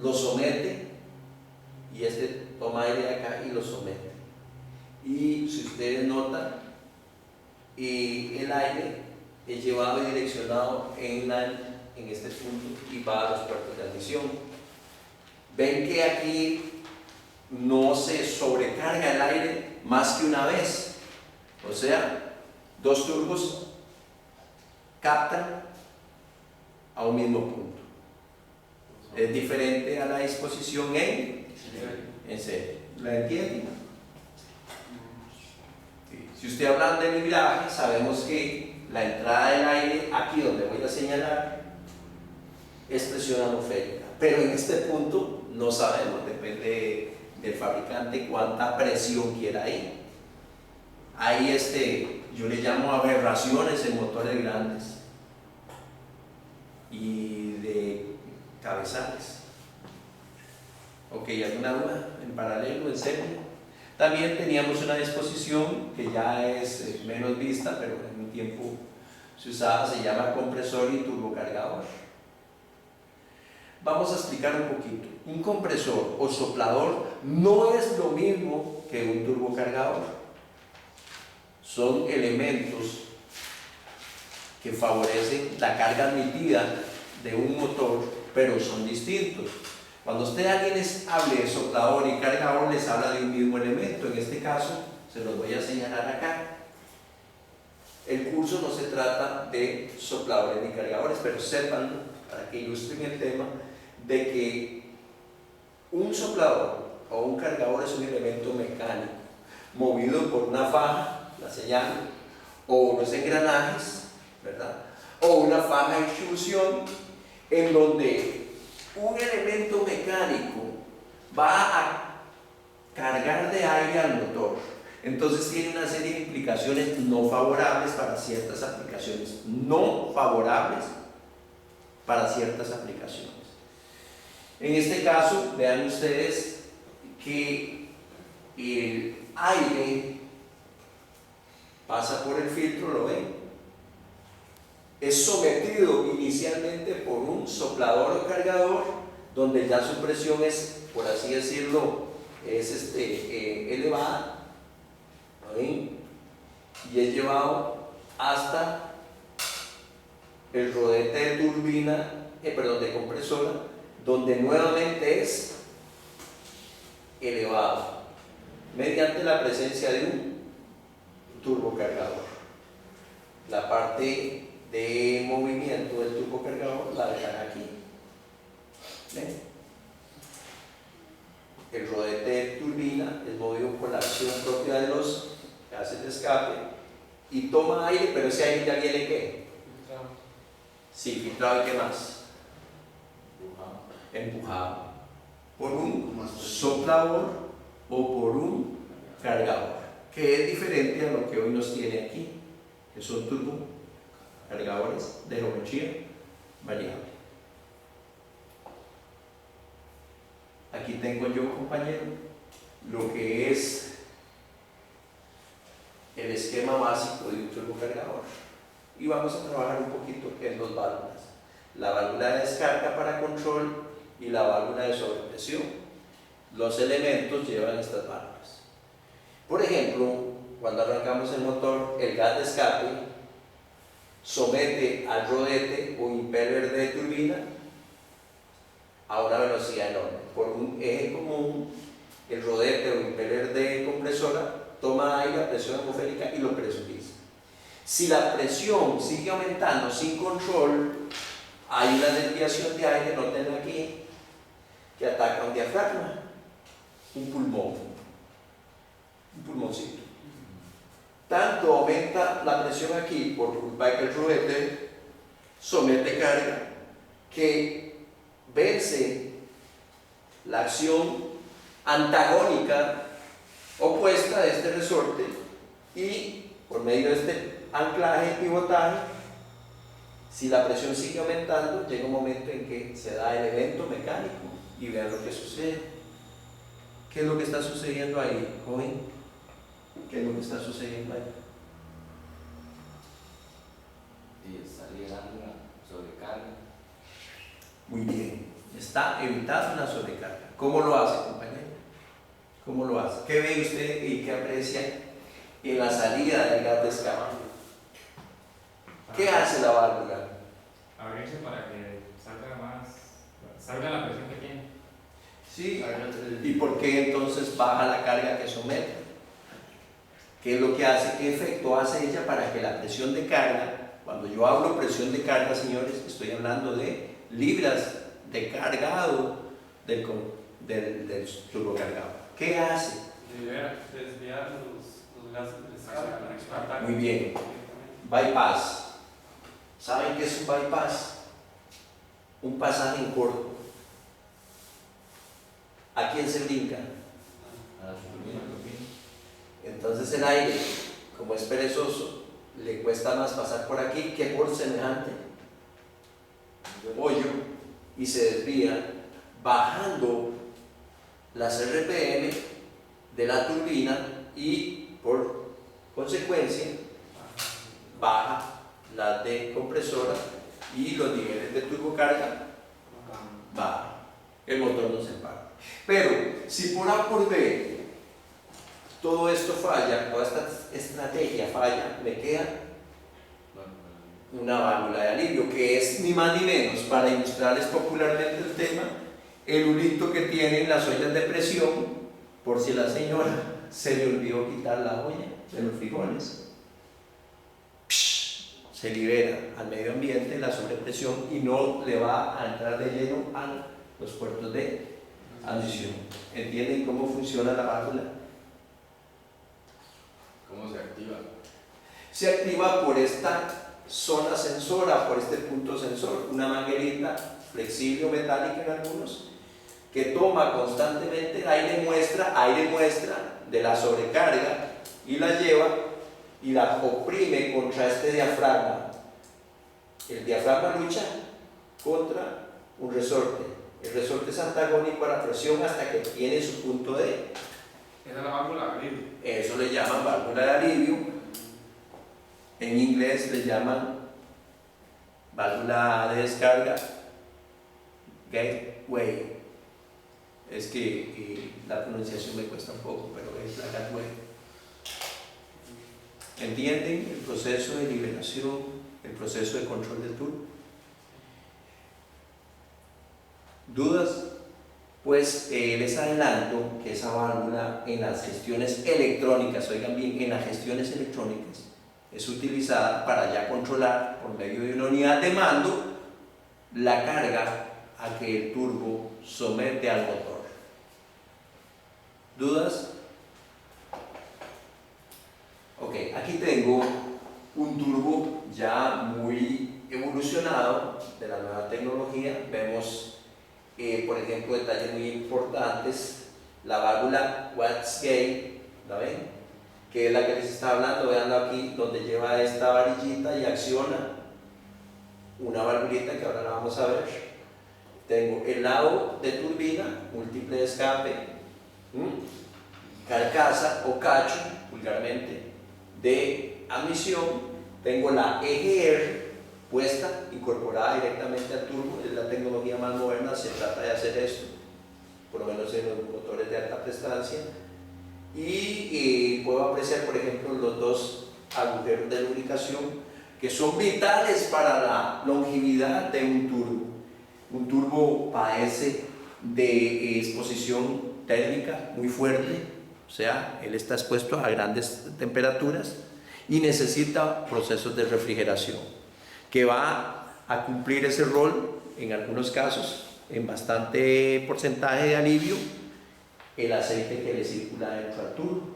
Speaker 1: lo somete, y este toma aire de acá y lo somete. Y si ustedes notan, el aire es llevado y direccionado en este punto y va a los puertos de admisión. Ven que aquí no se sobrecarga el aire más que una vez, o sea, 2 turbos captan a un mismo punto. Es diferente a la disposición en serie. ¿La entienden? Sí. Si usted habla de mibraje, sabemos que la entrada del aire, aquí donde voy a señalar, es presión atmosférica. Pero en este punto no sabemos, depende del fabricante cuánta presión quiera ir. Hay yo le llamo aberraciones en motores grandes y de cabezales. Ok, ¿alguna duda? En paralelo, en serio. También teníamos una disposición que ya es menos vista, pero en un tiempo se usaba, se llama compresor y turbocargador. Vamos a explicar un poquito. Un compresor o soplador no es lo mismo que un turbocargador. Son elementos que favorecen la carga admitida de un motor, pero son distintos. Cuando alguien les hable de soplador y cargador, les habla de un mismo elemento. En este caso, se los voy a señalar acá. El curso no se trata de sopladores ni cargadores, pero sepan, para que ilustren el tema, de que un soplador o un cargador es un elemento mecánico movido por una faja, la señal, o unos engranajes, ¿verdad? O una faja de distribución en donde un elemento mecánico va a cargar de aire al motor. Entonces tiene una serie de implicaciones no favorables para ciertas aplicaciones, no favorables para ciertas aplicaciones. En este caso, vean ustedes que el aire pasa por el filtro, ¿lo ven? Es sometido inicialmente por un soplador o cargador, donde ya su presión es, por así decirlo, es elevada, ¿lo ven? Y es llevado hasta el rodete de turbina, de compresora, donde nuevamente es elevado mediante la presencia de un turbocargador. La parte de movimiento del turbocargador la dejan aquí. ¿Ven? El rodete de turbina es movido por la acción propia de los gases de escape y toma aire, pero ese aire ya viene ¿qué? Sí, filtrado. ¿Y qué más? Empujado por un soplador o por un cargador, que es diferente a lo que hoy nos tiene aquí, que son turbocargadores de geometría variable. Aquí tengo yo, compañero, lo que es el esquema básico de un turbocargador, y vamos a trabajar un poquito en dos válvulas: la válvula de descarga para control y la válvula de sobrepresión. Los elementos llevan estas válvulas. Por ejemplo, cuando arrancamos el motor, el gas de escape somete al rodete o impeller de turbina a una velocidad enorme. Por un eje común, el rodete o impeller de compresora toma aire a presión atmosférica y lo presuriza. Si la presión sigue aumentando sin control, hay una desviación de aire, noten aquí, que ataca un diafragma, un pulmón, un pulmoncito. Tanto aumenta la presión aquí por culpa de que el rodete somete carga, que vence la acción antagónica opuesta de este resorte, y por medio de este anclaje y pivotaje, si la presión sigue aumentando, llega un momento en que se da el evento mecánico. Y vean lo que sucede. ¿Qué es lo que está sucediendo ahí, joven? ¿Qué es lo que está sucediendo ahí?
Speaker 5: Y está liberando una sobrecarga.
Speaker 1: Muy bien. Está evitando una sobrecarga. ¿Cómo lo hace, compañero? ¿Cómo lo hace? ¿Qué ve usted y qué aprecia en la salida del gas de escape? ¿Qué hace la válvula?
Speaker 2: Abrirse para que salga la presión que tiene.
Speaker 1: Sí. ¿Y por qué entonces baja la carga que somete? ¿Qué es lo que hace? ¿Qué efecto hace ella para que la presión de carga, cuando yo hablo presión de carga, señores, estoy hablando de libras de cargado del turbocargador? ¿Qué hace?
Speaker 2: Desviar los gases de escape para que no ataquen.
Speaker 1: Muy bien. Bypass. ¿Saben qué es un bypass? Un pasaje en corto. ¿A quién se brinca? Entonces el aire, como es perezoso, le cuesta más pasar por aquí que por semejante hoyo, y se desvía bajando las RPM de la turbina y por consecuencia baja la de compresora y los niveles de turbocarga bajan. El motor no se para. Pero si por A por B todo esto falla, toda esta estrategia falla, me queda una válvula de alivio, que es ni más ni menos, para ilustrarles popularmente el tema, el hulito que tienen las ollas de presión, por si la señora se le olvidó quitar la olla de los frijoles. Se libera al medio ambiente la sobrepresión y no le va a entrar de lleno a los puertos de adición. ¿Entienden cómo funciona la válvula?
Speaker 4: ¿Cómo se activa?
Speaker 1: Se activa por esta zona sensora, por este punto sensor, una manguerita flexible o metálica en algunos, que toma constantemente aire muestra de la sobrecarga y la lleva y la oprime contra este diafragma. El diafragma lucha contra un resorte. El resorte es antagónico a la presión hasta que tiene su punto de.
Speaker 2: Esa es la válvula de alivio.
Speaker 1: Eso le llaman válvula de alivio. En inglés le llaman válvula de descarga, gateway. Es que la pronunciación me cuesta un poco, pero es la gateway. ¿Entienden el proceso de liberación, el proceso de control del turbo? ¿Dudas? Pues les adelanto que esa válvula en las gestiones electrónicas, oigan bien, en las gestiones electrónicas, es utilizada para ya controlar por medio de una unidad de mando la carga a que el turbo somete al motor. ¿Dudas? Ok, aquí tengo un turbo ya muy evolucionado de la nueva tecnología. Vemos, por ejemplo, detalles muy importantes. La válvula Watt's-Gate, ¿la ven? Que es la que les está hablando, veanlo aquí, donde lleva esta varillita y acciona una valvulita que ahora la vamos a ver. Tengo el lado de turbina, múltiple de escape, carcasa o cacho, vulgarmente, de admisión. Tengo la EGR puesta, incorporada directamente al turbo. Es la tecnología más moderna, se trata de hacer esto, por lo menos en los motores de alta prestancia. Y puedo apreciar, por ejemplo, los dos agujeros de lubricación que son vitales para la longevidad de un turbo. Un turbo padece de exposición térmica muy fuerte, o sea, él está expuesto a grandes temperaturas y necesita procesos de refrigeración, que va a cumplir ese rol en algunos casos, en bastante porcentaje de alivio, el aceite que le circula dentro al turbo.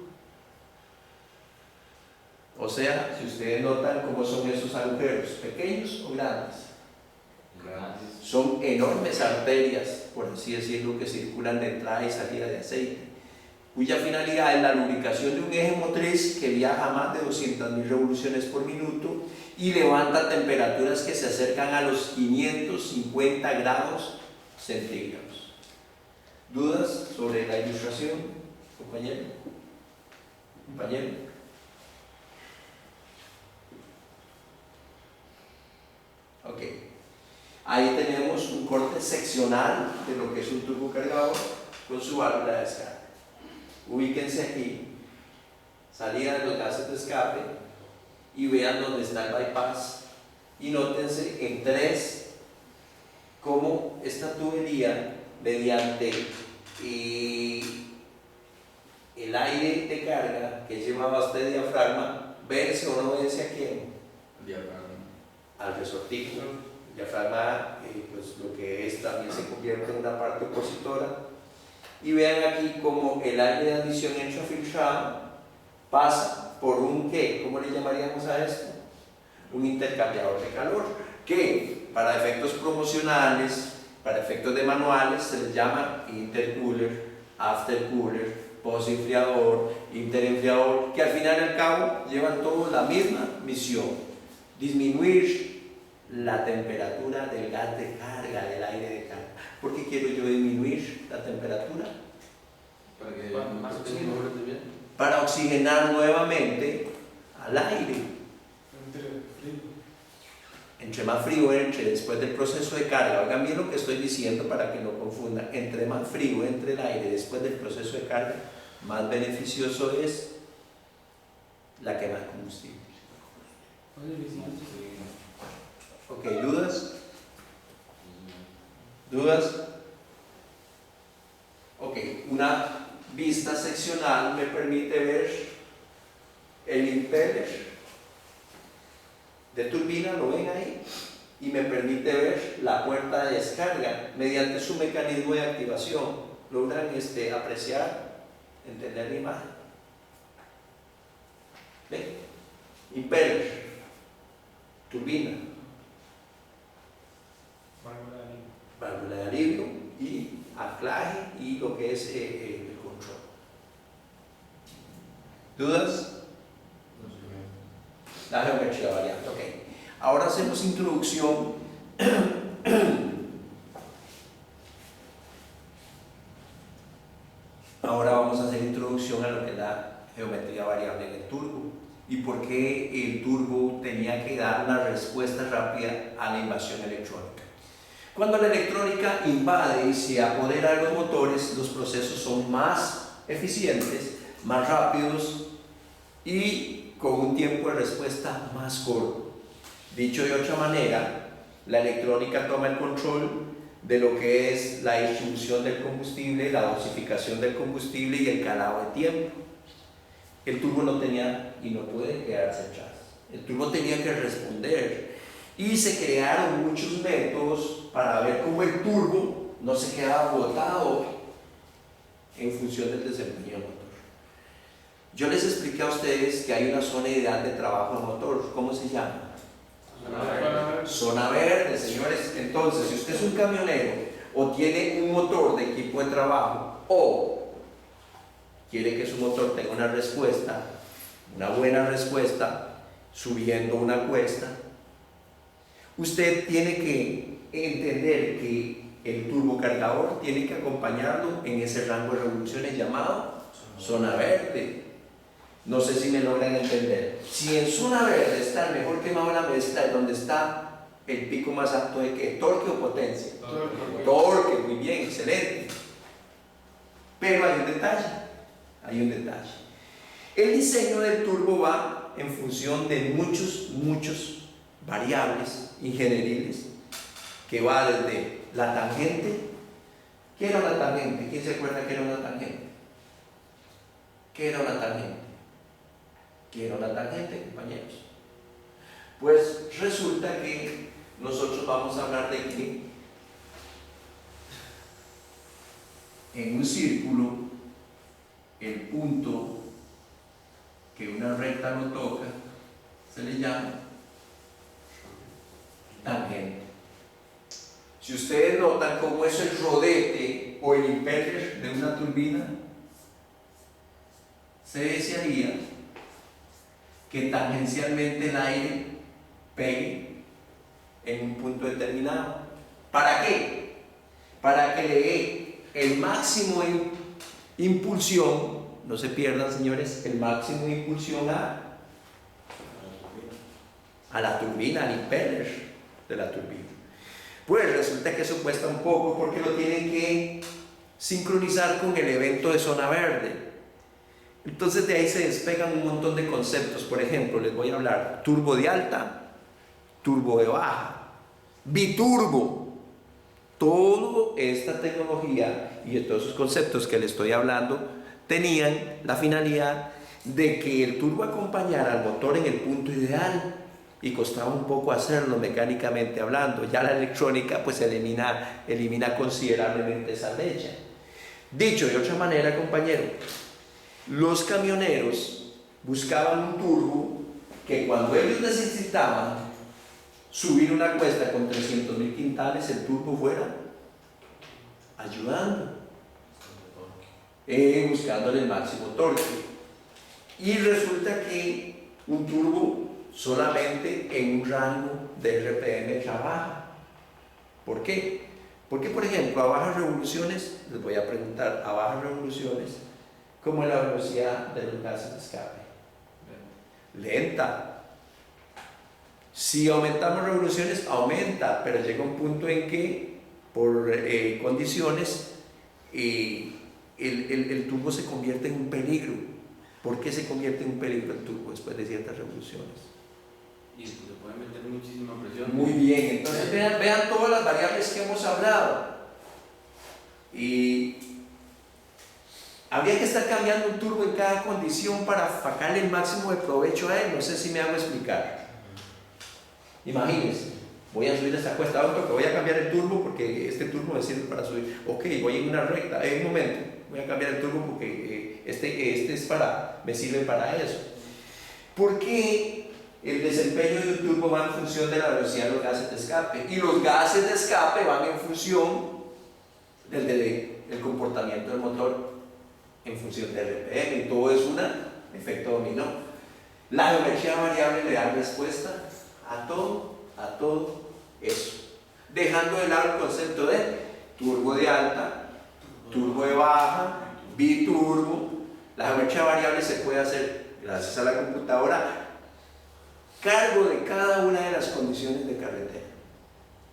Speaker 1: O sea, si ustedes notan cómo son esos agujeros, pequeños o grandes, son enormes arterias, por así decirlo, que circulan de entrada y salida de aceite, cuya finalidad es la lubricación de un eje motriz que viaja a más de 200.000 revoluciones por minuto y levanta temperaturas que se acercan a los 550 grados centígrados. ¿Dudas sobre la ilustración, compañero? ¿Compañero? Ok. Ahí tenemos un corte seccional de lo que es un turbocargador con su válvula de escape. Ubíquense aquí, salida de los gases de escape, y vean dónde está el bypass. Y nótense en 3 cómo esta tubería, mediante el aire de carga que llevaba a este diafragma, vence o no vence a quién?
Speaker 4: El diafragma.
Speaker 1: Al resortículo. El diafragma, pues lo que es, también se convierte en una parte opositora. Y vean aquí cómo el aire de admisión intrafiltrado pasa por un ¿qué? ¿Cómo le llamaríamos a esto? Un intercambiador de calor, que para efectos promocionales, para efectos de manuales, se les llama intercooler, aftercooler, postenfriador, interenfriador, que al final y al cabo llevan todos la misma misión: disminuir la temperatura del gas de carga, del aire de carga. ¿Por qué quiero yo disminuir la temperatura?
Speaker 3: Para que
Speaker 2: Más
Speaker 3: es que es mejor rendimiento.
Speaker 1: para oxigenar nuevamente al aire. Entre más frío entre después del proceso de carga, oigan bien lo que estoy diciendo para que no confundan, entre más frío entre el aire después del proceso de carga, más beneficioso es la quema de combustible. Ok, ¿dudas? ¿Dudas? Ok, una vista seccional me permite ver el impeller de turbina, lo ven ahí, y me permite ver la puerta de descarga mediante su mecanismo de activación. Logran apreciar, entender la imagen. ¿Ven? Impeller, turbina, válvula de alivio y anclaje y lo que es el control. ¿Dudas? La geometría variable, ok. Ahora hacemos introducción. Ahora vamos a hacer introducción a lo que es la geometría variable en el turbo y por qué el turbo tenía que dar una respuesta rápida a la invasión electrónica. Cuando la electrónica invade y se apodera de los motores, los procesos son más eficientes, más rápidos y con un tiempo de respuesta más corto. Dicho de otra manera, la electrónica toma el control de lo que es la distribución del combustible, la dosificación del combustible y el calado de tiempo. El turbo no tenía y no puede quedarse atrás. El turbo tenía que responder y se crearon muchos métodos para ver cómo el turbo no se quedaba botado en función del desempeño del motor. Yo les expliqué a ustedes que hay una zona ideal de trabajo del motor. ¿Cómo se llama? Zona verde, señores. Entonces, si usted es un camionero o tiene un motor de equipo de trabajo o quiere que su motor tenga una respuesta, una buena respuesta, subiendo una cuesta, usted tiene que entender que el turbocargador tiene que acompañarlo en ese rango de revoluciones llamado zona verde. No sé si me logran entender. Si en zona verde está el mejor quemado de la mezcla, es donde está el pico más alto de ¿qué? ¿Torque o potencia? Torque, muy bien, excelente. Pero hay un detalle. El diseño del turbo va en función de muchos variables ingenieriles que va desde la tangente. ¿Qué era una tangente? ¿Quién se acuerda que era una tangente? ¿Qué era una tangente? ¿Qué era una tangente, compañeros? Pues resulta que nosotros vamos a hablar de que en un círculo el punto que una recta no toca se le llama tangente. Si ustedes notan cómo es el rodete o el impeller de una turbina, se desearía que tangencialmente el aire pegue en un punto determinado. ¿Para qué? Para que le dé el máximo de impulsión, no se pierdan señores, el máximo de impulsión a la turbina, al impeller de la turbina. Pues resulta que eso cuesta un poco porque lo tienen que sincronizar con el evento de zona verde. Entonces de ahí se despegan un montón de conceptos. Por ejemplo, les voy a hablar turbo de alta, turbo de baja, biturbo. Toda esta tecnología y todos esos conceptos que les estoy hablando tenían la finalidad de que el turbo acompañara al motor en el punto ideal y costaba un poco hacerlo mecánicamente hablando. Ya la electrónica pues elimina considerablemente esa brecha. Dicho de otra manera, compañero, los camioneros buscaban un turbo que cuando ellos necesitaban subir una cuesta con 300.000 quintales, el turbo fuera ayudando, buscándole el máximo torque. Y resulta que un turbo solamente en un rango de RPM trabaja. ¿Por qué? Porque, por ejemplo, a bajas revoluciones, les voy a preguntar, a bajas revoluciones, como la velocidad de los gases de escape. Lenta. Si aumentamos revoluciones, aumenta, pero llega un punto en que por condiciones el turbo se convierte en un peligro. ¿Por qué se convierte en un peligro el turbo después de ciertas revoluciones?
Speaker 4: Y se puede meter muchísima presión.
Speaker 1: Muy bien, entonces vean todas las variables que hemos hablado. Y habría que estar cambiando un turbo en cada condición para sacarle el máximo de provecho a él. No sé si me hago explicar. Imagínense, voy a subir esta cuesta auto, que voy a cambiar el turbo porque este turbo me sirve para subir. Ok, voy en una recta, en un momento, voy a cambiar el turbo porque este me sirve para eso. ¿Por qué el desempeño de un turbo va en función de la velocidad de los gases de escape? Y los gases de escape van en función del comportamiento del motor, en función del RPM, y todo es un efecto dominó. La geometría variable le da respuesta a todo eso, dejando de lado el concepto de turbo de alta, turbo de baja, biturbo. La geometría variable se puede hacer gracias a la computadora, cargo de cada una de las condiciones de carretera.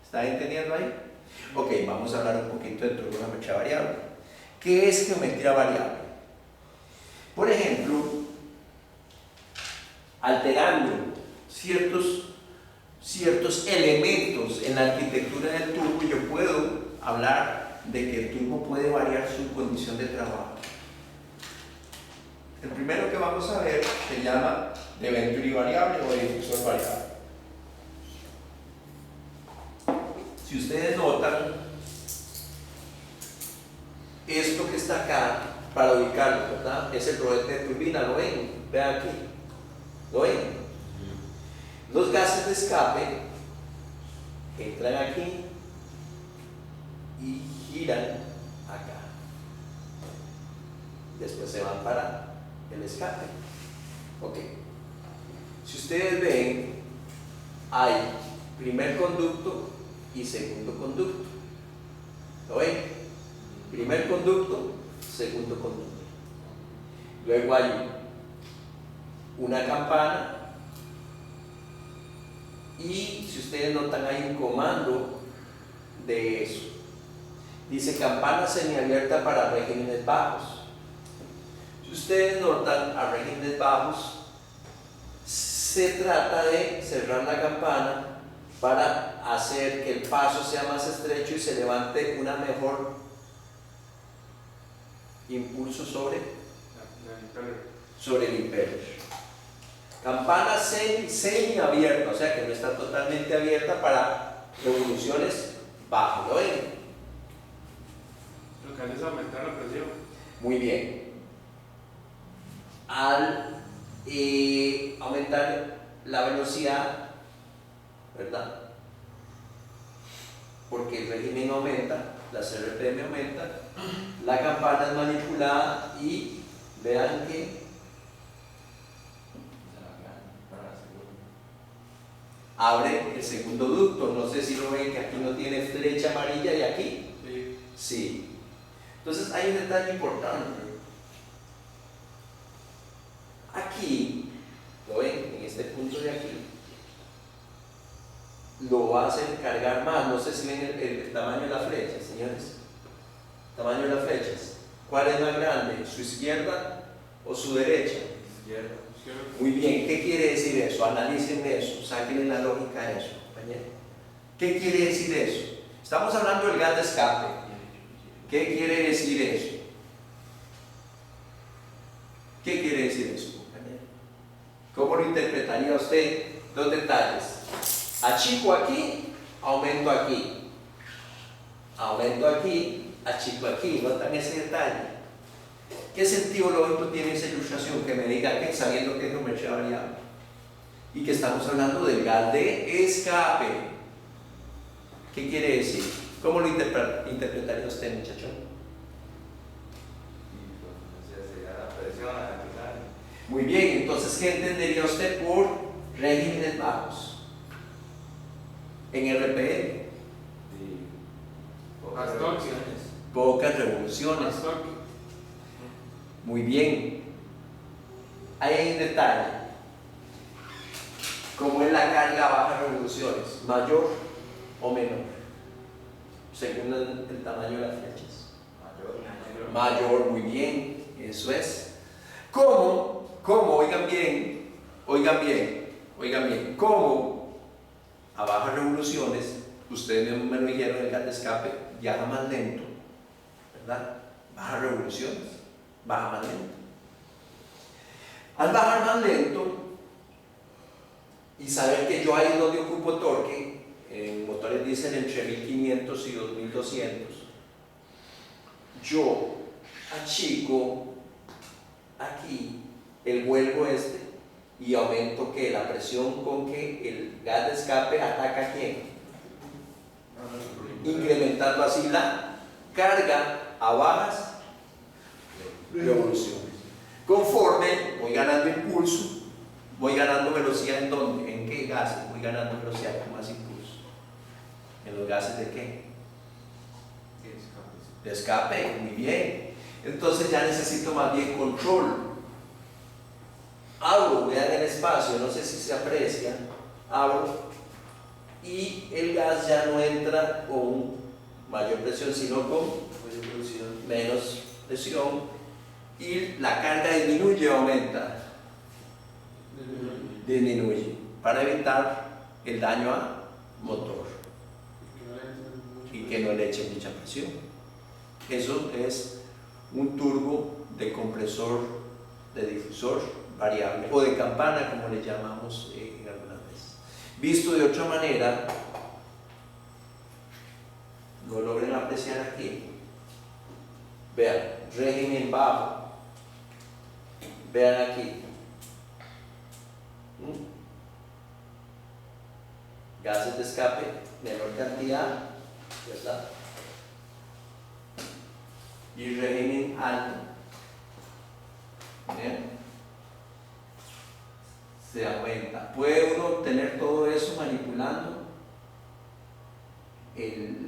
Speaker 1: ¿Está entendiendo ahí? Ok, vamos a hablar un poquito de turbo de geometría variable. ¿Qué es geometría variable? Por ejemplo, alterando ciertos elementos en la arquitectura del turbo, yo puedo hablar de que el turbo puede variar su condición de trabajo. El primero que vamos a ver se llama de Venturi variable o de difusor variable. Si ustedes notan, esto que está acá, para ubicarlo, ¿verdad? Es el rodete de turbina, ¿lo ven? Vean aquí, ¿lo ven? Los gases de escape entran aquí y giran acá. Después se van para el escape. Ok. Si ustedes ven, hay primer conducto y segundo conducto. ¿Lo ven? Primer conducto, segundo conducto. Luego hay una campana. Y si ustedes notan, hay un comando de eso. Dice campana semiabierta para regímenes bajos. Si ustedes notan, a regímenes bajos se trata de cerrar la campana para hacer que el paso sea más estrecho y se levante una mejor impulso sobre el impeller. Campana semi-abierta, o sea que no está totalmente abierta para revoluciones bajas. ¿Lo ven?
Speaker 2: Lo que hace es aumentar la presión.
Speaker 1: Muy bien. Al aumentar la velocidad, ¿verdad? Porque el régimen aumenta, la RPM aumenta, la campana es manipulada y vean que abre el segundo ducto. No sé si lo ven que aquí no tiene flecha amarilla y aquí sí. Entonces hay un detalle importante. Aquí, ¿lo ven? En este punto de aquí lo va a hacer cargar más. No sé si ven el tamaño de las flechas, señores. Tamaño de las flechas. ¿Cuál es más grande? ¿Su izquierda o su derecha?
Speaker 4: Izquierda.
Speaker 1: Muy bien, ¿qué quiere decir eso? Analicen eso, saquen la lógica de eso, compañero. ¿Qué quiere decir eso? Estamos hablando del gas de escape. ¿Qué quiere decir eso? ¿Qué quiere decir eso, compañero? ¿Cómo lo interpretaría usted? Dos detalles. Achico aquí, aumento aquí. Aumento aquí, achico aquí. ¿Notan ese detalle? ¿Qué sentido lógico tiene esa ilustración? Que me diga que sabiendo que es geometría variable y que estamos hablando del gas de escape. ¿Qué quiere decir? ¿Cómo lo interpretaría usted, muchacho? Muy bien, entonces ¿qué entendería usted por regímenes bajos? En RPM.
Speaker 2: Pocas torsiones.
Speaker 1: Pocas revoluciones. Muy bien. Hay un detalle. ¿Cómo es la carga a bajas revoluciones? ¿Mayor o menor? Según el tamaño de las flechas. Mayor, muy bien. Eso es. ¿Cómo? Oigan bien, ¿cómo a bajas revoluciones, ustedes mismos me lo dijeron, el gas de escape viaja más lento, ¿verdad? Bajas revoluciones, baja más lento. Al bajar más lento y saber que yo ahí donde ocupo torque, en motores dicen entre 1500 y 2200, yo achico aquí el vuelvo y aumento que la presión con que el gas de escape ataca a quién, incrementando así la carga a bajas revoluciones. Conforme voy ganando impulso, voy ganando velocidad. ¿En dónde? ¿En qué gases voy ganando velocidad con más impulso? ¿En los gases de qué? De escape, muy bien. Entonces ya necesito más bien control. Abro, vean el espacio, no sé si se aprecia, abro y el gas ya no entra con mayor presión, sino con menos presión, y la carga disminuye o aumenta. Disminuye, para evitar el daño al motor y que no le eche mucha presión. Eso es un turbo de compresor de difusor variable o de campana, como le llamamos en algunas veces. Visto de otra manera, lo logren apreciar aquí. Vean, régimen bajo. Vean aquí. Gases de escape, menor cantidad, ¿verdad? Y régimen alto. ¿Bien? Se aumenta. ¿Puede uno obtener todo eso manipulando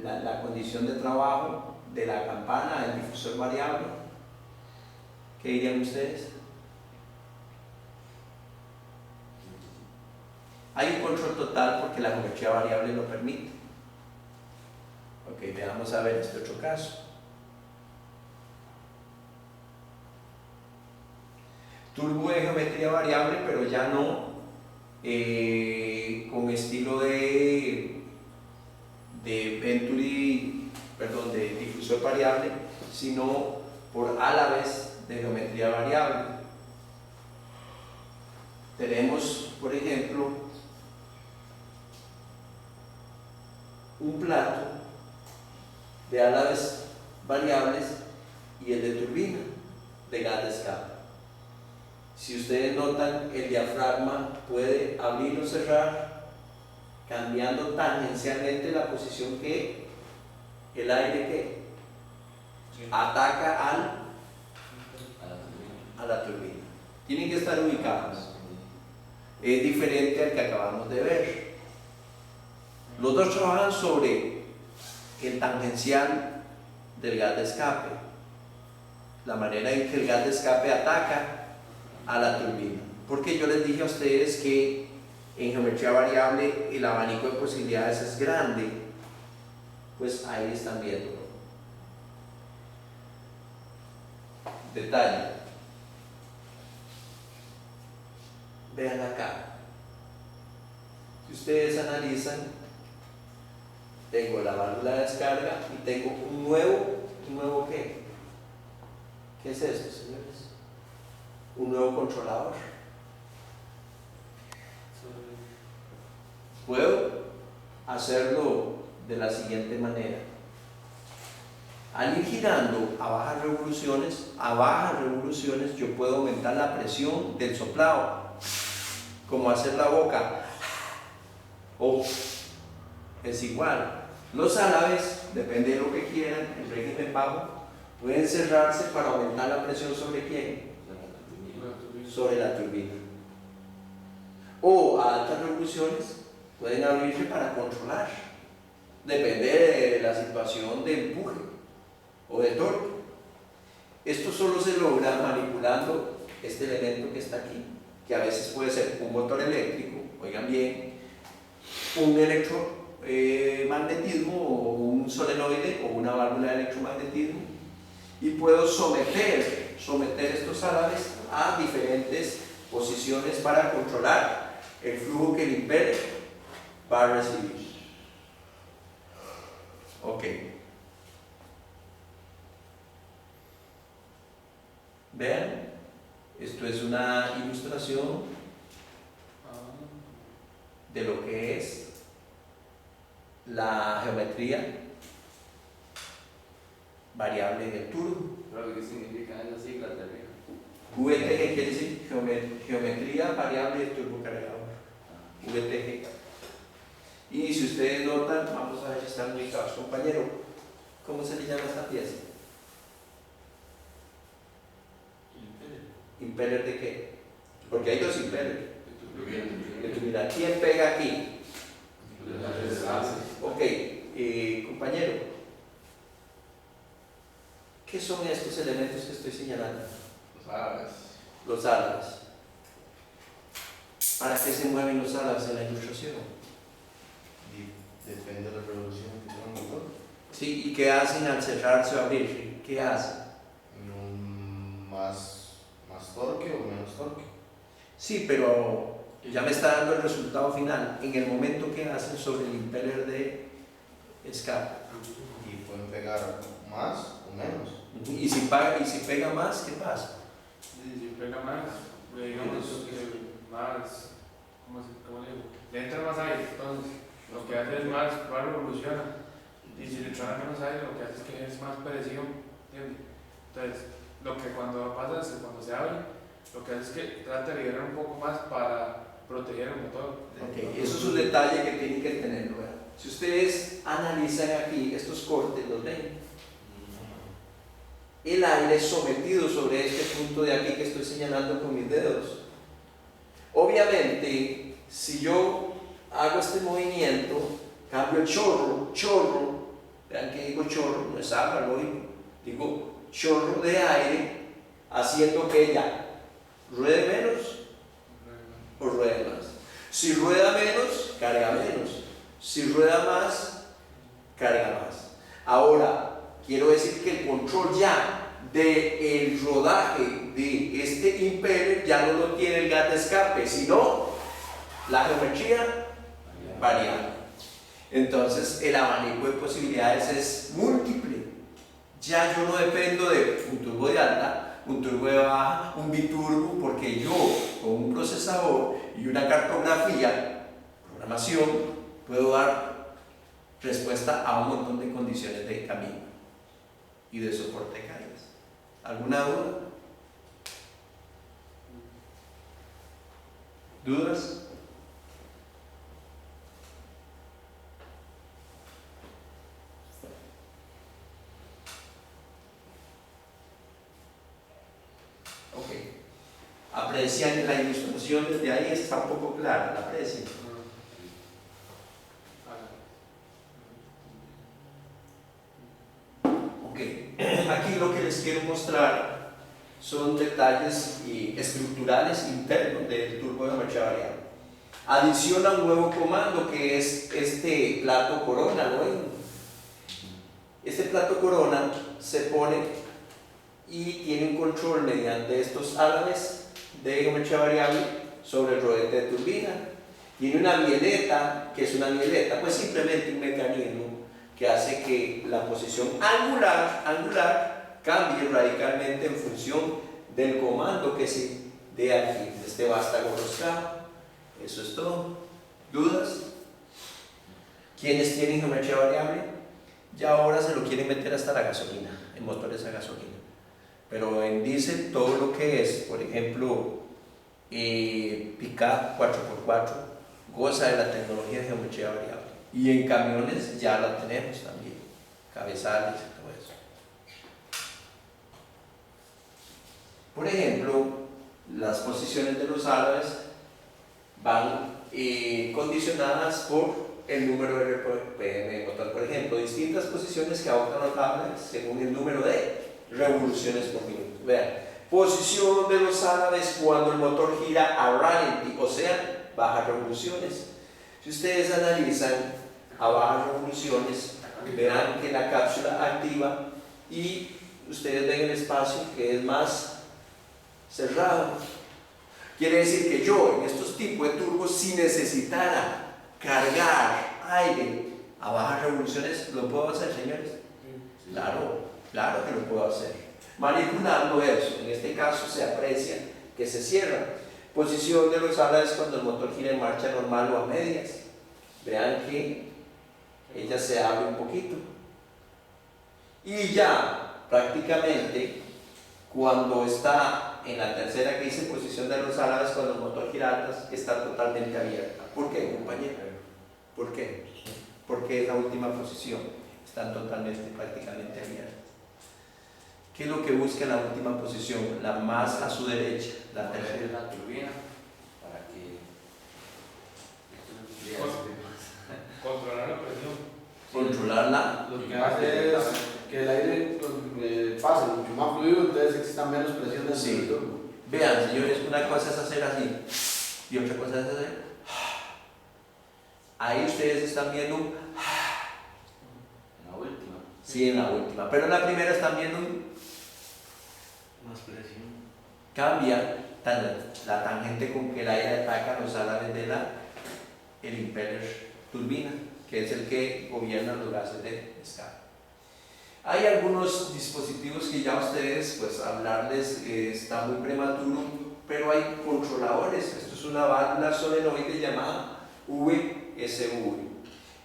Speaker 1: la condición de trabajo de la campana, del difusor variable? ¿Qué dirían ustedes? Hay un control total porque la geometría variable lo permite. Ok, veamos a ver este otro caso. Turbo de geometría variable, pero ya no con estilo de Venturi, perdón, de difusor variable, sino por álabes de geometría variable. Tenemos, por ejemplo, un plato de álabes variables y el de turbina de gas de escape. Si ustedes notan, el diafragma puede abrir o cerrar cambiando tangencialmente la posición que el aire ataca a la turbina. Tienen que estar ubicados. Es diferente al que acabamos de ver. Los dos trabajan sobre el tangencial del gas de escape, la manera en que el gas de escape ataca a la turbina. Porque yo les dije a ustedes que en geometría variable el abanico de posibilidades es grande, pues ahí están viendo. Detalle. Vean acá. Si ustedes analizan, tengo la válvula de descarga y tengo un nuevo ¿qué? ¿Qué es esto, señores? Un nuevo controlador. Puedo hacerlo de la siguiente manera. Al ir girando a bajas revoluciones yo puedo aumentar la presión del soplado, como hacer la boca, o es igual. Los álabes, depende de lo que quieran, el régimen bajo, pueden cerrarse para aumentar la presión ¿sobre quién? Sobre la turbina. O a altas revoluciones pueden abrirse para controlar, depende de la situación de empuje o de torque. Esto solo se logra manipulando este elemento que está aquí, que a veces puede ser un motor eléctrico, oigan bien, un electromagnetismo o un solenoide o una válvula de electromagnetismo, y puedo someter estos álabes a diferentes posiciones para controlar el flujo que el impeller va a recibir. Ok. Vean, esto es una ilustración de lo que es la geometría variable del turbo.
Speaker 5: Pero ¿qué significan esas siglas de arriba?
Speaker 1: VTG quiere decir geometría variable del turbocargador. VTG. Y si ustedes notan, vamos a ver si están ubicados. Compañero, ¿cómo se le llama esta pieza? ¿Impeller de qué? Porque hay dos impellers. De turbina. ¿Quién pega aquí? Ok, compañero, ¿qué son estos elementos que estoy señalando? Los álabes. ¿Para qué se mueven los álabes en la ilustración?
Speaker 3: Depende de la revolución que tiene el motor.
Speaker 1: Sí, ¿y qué hacen al cerrarse o abrirse? ¿Qué hacen?
Speaker 3: Más torque o menos torque.
Speaker 1: Sí, pero ya me está dando el resultado final. En el momento que hacen sobre el impeller de escape.
Speaker 3: Y pueden pegar más o menos.
Speaker 1: Y si pega más, ¿qué pasa?
Speaker 2: Si pega más, digamos que más, ¿cómo le digo? Le entra más aire, entonces lo que hace es más revoluciona. Y si le entra menos aire, lo que hace es que es más presión, ¿entiendes? Entonces, lo que cuando pasa es que cuando se abre, lo que hace es que trata de liberar un poco más para proteger el motor.
Speaker 1: Ok, eso es un detalle que tienen que tenerlo. ¿Verdad? Si ustedes analizan aquí estos cortes, ¿los ven? El aire es sometido sobre este punto de aquí que estoy señalando con mis dedos. Obviamente, si yo hago este movimiento, cambio el chorro, vean que digo chorro, no es agua, lógico, digo chorro de aire, haciendo que ella ruede menos o ruede más. Si rueda menos, carga menos. Si rueda más, carga más. Ahora, quiero decir que el control ya del rodaje de este impeller ya no lo tiene el gas de escape, sino la geometría variable. Entonces, el abanico de posibilidades es múltiple. Ya yo no dependo de un turbo de alta, un turbo de baja, un biturbo, porque yo con un procesador y una cartografía, programación, puedo dar respuesta a un montón de condiciones de camino y de soporte de caídas. ¿Alguna duda? ¿Dudas? Ok. Aprecian la ilustración desde ahí, está un poco clara, la aprecian. Ok, aquí lo que les quiero mostrar son detalles estructurales internos del turbo de geometría variable. Adiciona un nuevo comando que es este plato corona, ¿lo ven? Este plato corona se pone y tiene un control mediante estos álabes de geometría variable sobre el rodete de turbina. Tiene una bieleta, que es una bieleta, pues simplemente un mecanismo que hace que la posición angular cambie radicalmente en función del comando que se dé aquí, de este vástago roscado. Eso es todo. ¿Dudas? ¿Quiénes tienen geometría variable? Ya ahora se lo quieren meter hasta la gasolina, en motores a gasolina. Pero en diésel todo lo que es, por ejemplo, pick-up 4x4, goza de la tecnología de geometría variable. Y en camiones ya la tenemos también, cabezales y todo eso. Por ejemplo, las posiciones de los álabes van condicionadas por el número de RPM del motor. Por ejemplo, distintas posiciones que adoptan los álabes según el número de revoluciones por minuto. Vean, posición de los álabes cuando el motor gira a ralentí, o sea, bajas revoluciones. Si ustedes analizan a bajas revoluciones, verán que la cápsula activa y ustedes ven el espacio que es más cerrado. Quiere decir que yo en estos tipos de turbos, si necesitara cargar aire a bajas revoluciones, ¿lo puedo hacer, señores? Claro que lo puedo hacer. Manipulando eso, en este caso se aprecia que se cierra. Posición de los álabes cuando el motor gira en marcha normal o a medias. Vean que ella se abre un poquito. Y ya prácticamente cuando está en la tercera que dice posición de los álabes cuando el motor gira altas, está totalmente abierta. ¿Por qué, compañero? ¿Por qué? Porque es la última posición, están totalmente, prácticamente abiertas. ¿Qué es lo que busca en la última posición? La más a su derecha, la tercera.
Speaker 5: La turbina para que
Speaker 2: Controlar la presión.
Speaker 1: Controlarla.
Speaker 3: Lo que hace es que el aire pase mucho más fluido, entonces exista menos presión dentro
Speaker 1: Sí.
Speaker 3: del turbo.
Speaker 1: Vean, señores, una cosa es hacer así y otra cosa es hacer. Ahí ustedes están viendo un.
Speaker 5: en la última.
Speaker 1: Sí, en la última, pero en la primera están viendo un.
Speaker 3: Más presión.
Speaker 1: Cambia la tangente con que el aire ataca los álabes de el impeller turbina, que es el que gobierna los gases de escape. Hay algunos dispositivos que ya ustedes, pues hablarles está muy prematuro, pero hay controladores. Esto es una válvula solenoide llamada VSV.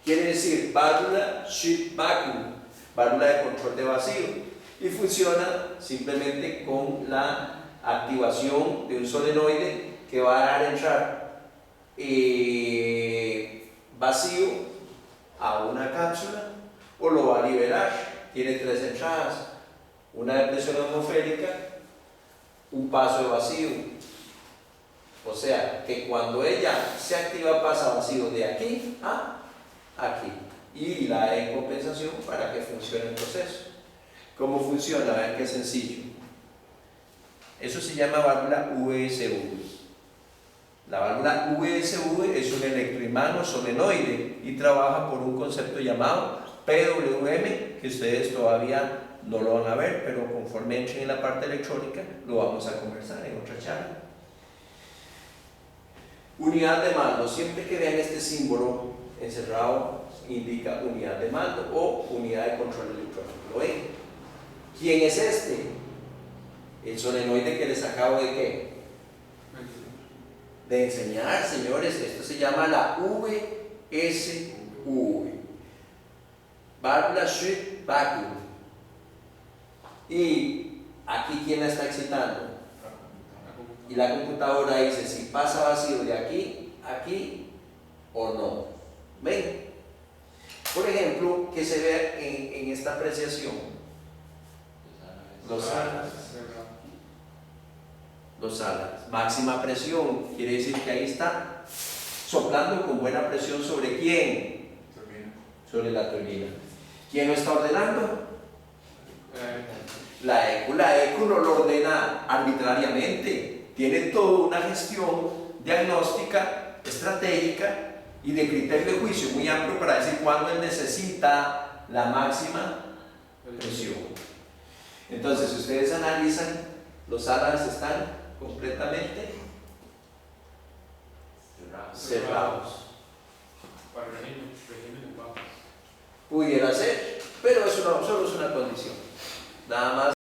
Speaker 1: Quiere decir válvula Shut Vacuum, válvula de control de vacío, y funciona simplemente con la activación de un solenoide que va a dar entrar vacío a una cápsula o lo va a liberar. Tiene tres entradas, una de presión atmosférica, un paso de vacío. O sea que cuando ella se activa pasa vacío de aquí a aquí, y la de compensación para que funcione el proceso. ¿Cómo funciona? Vean qué sencillo. Eso se llama válvula VSV. La válvula VSV es un electroimán o solenoide y trabaja por un concepto llamado PWM, que ustedes todavía no lo van a ver, pero conforme entren en la parte electrónica lo vamos a conversar en otra charla. Unidad de mando. Siempre que vean este símbolo encerrado indica unidad de mando o unidad de control electrónico. ¿Lo ven? ¿Quién es este? El solenoide que les acabo de ¿qué? De enseñar, señores. Esto se llama la VSV, válvula Shut Vacuum. Y aquí, ¿quién la está excitando? Y la computadora dice si pasa vacío de aquí a aquí o no. ¿Ven? Por ejemplo, que se ve en esta apreciación los álabes. Los álabes. Máxima presión, quiere decir que ahí está soplando con buena presión ¿sobre quién? Sobre la turbina. ¿Quién lo está ordenando? La ECU. La ECU no lo ordena arbitrariamente, tiene toda una gestión diagnóstica, estratégica y de criterio de juicio muy amplio para decir cuándo él necesita la máxima presión. Entonces, si ustedes analizan, los álabes están completamente cerrados.
Speaker 2: Para el régimen de paz.
Speaker 1: Pudiera ser, pero eso no, solo es una condición. Nada más.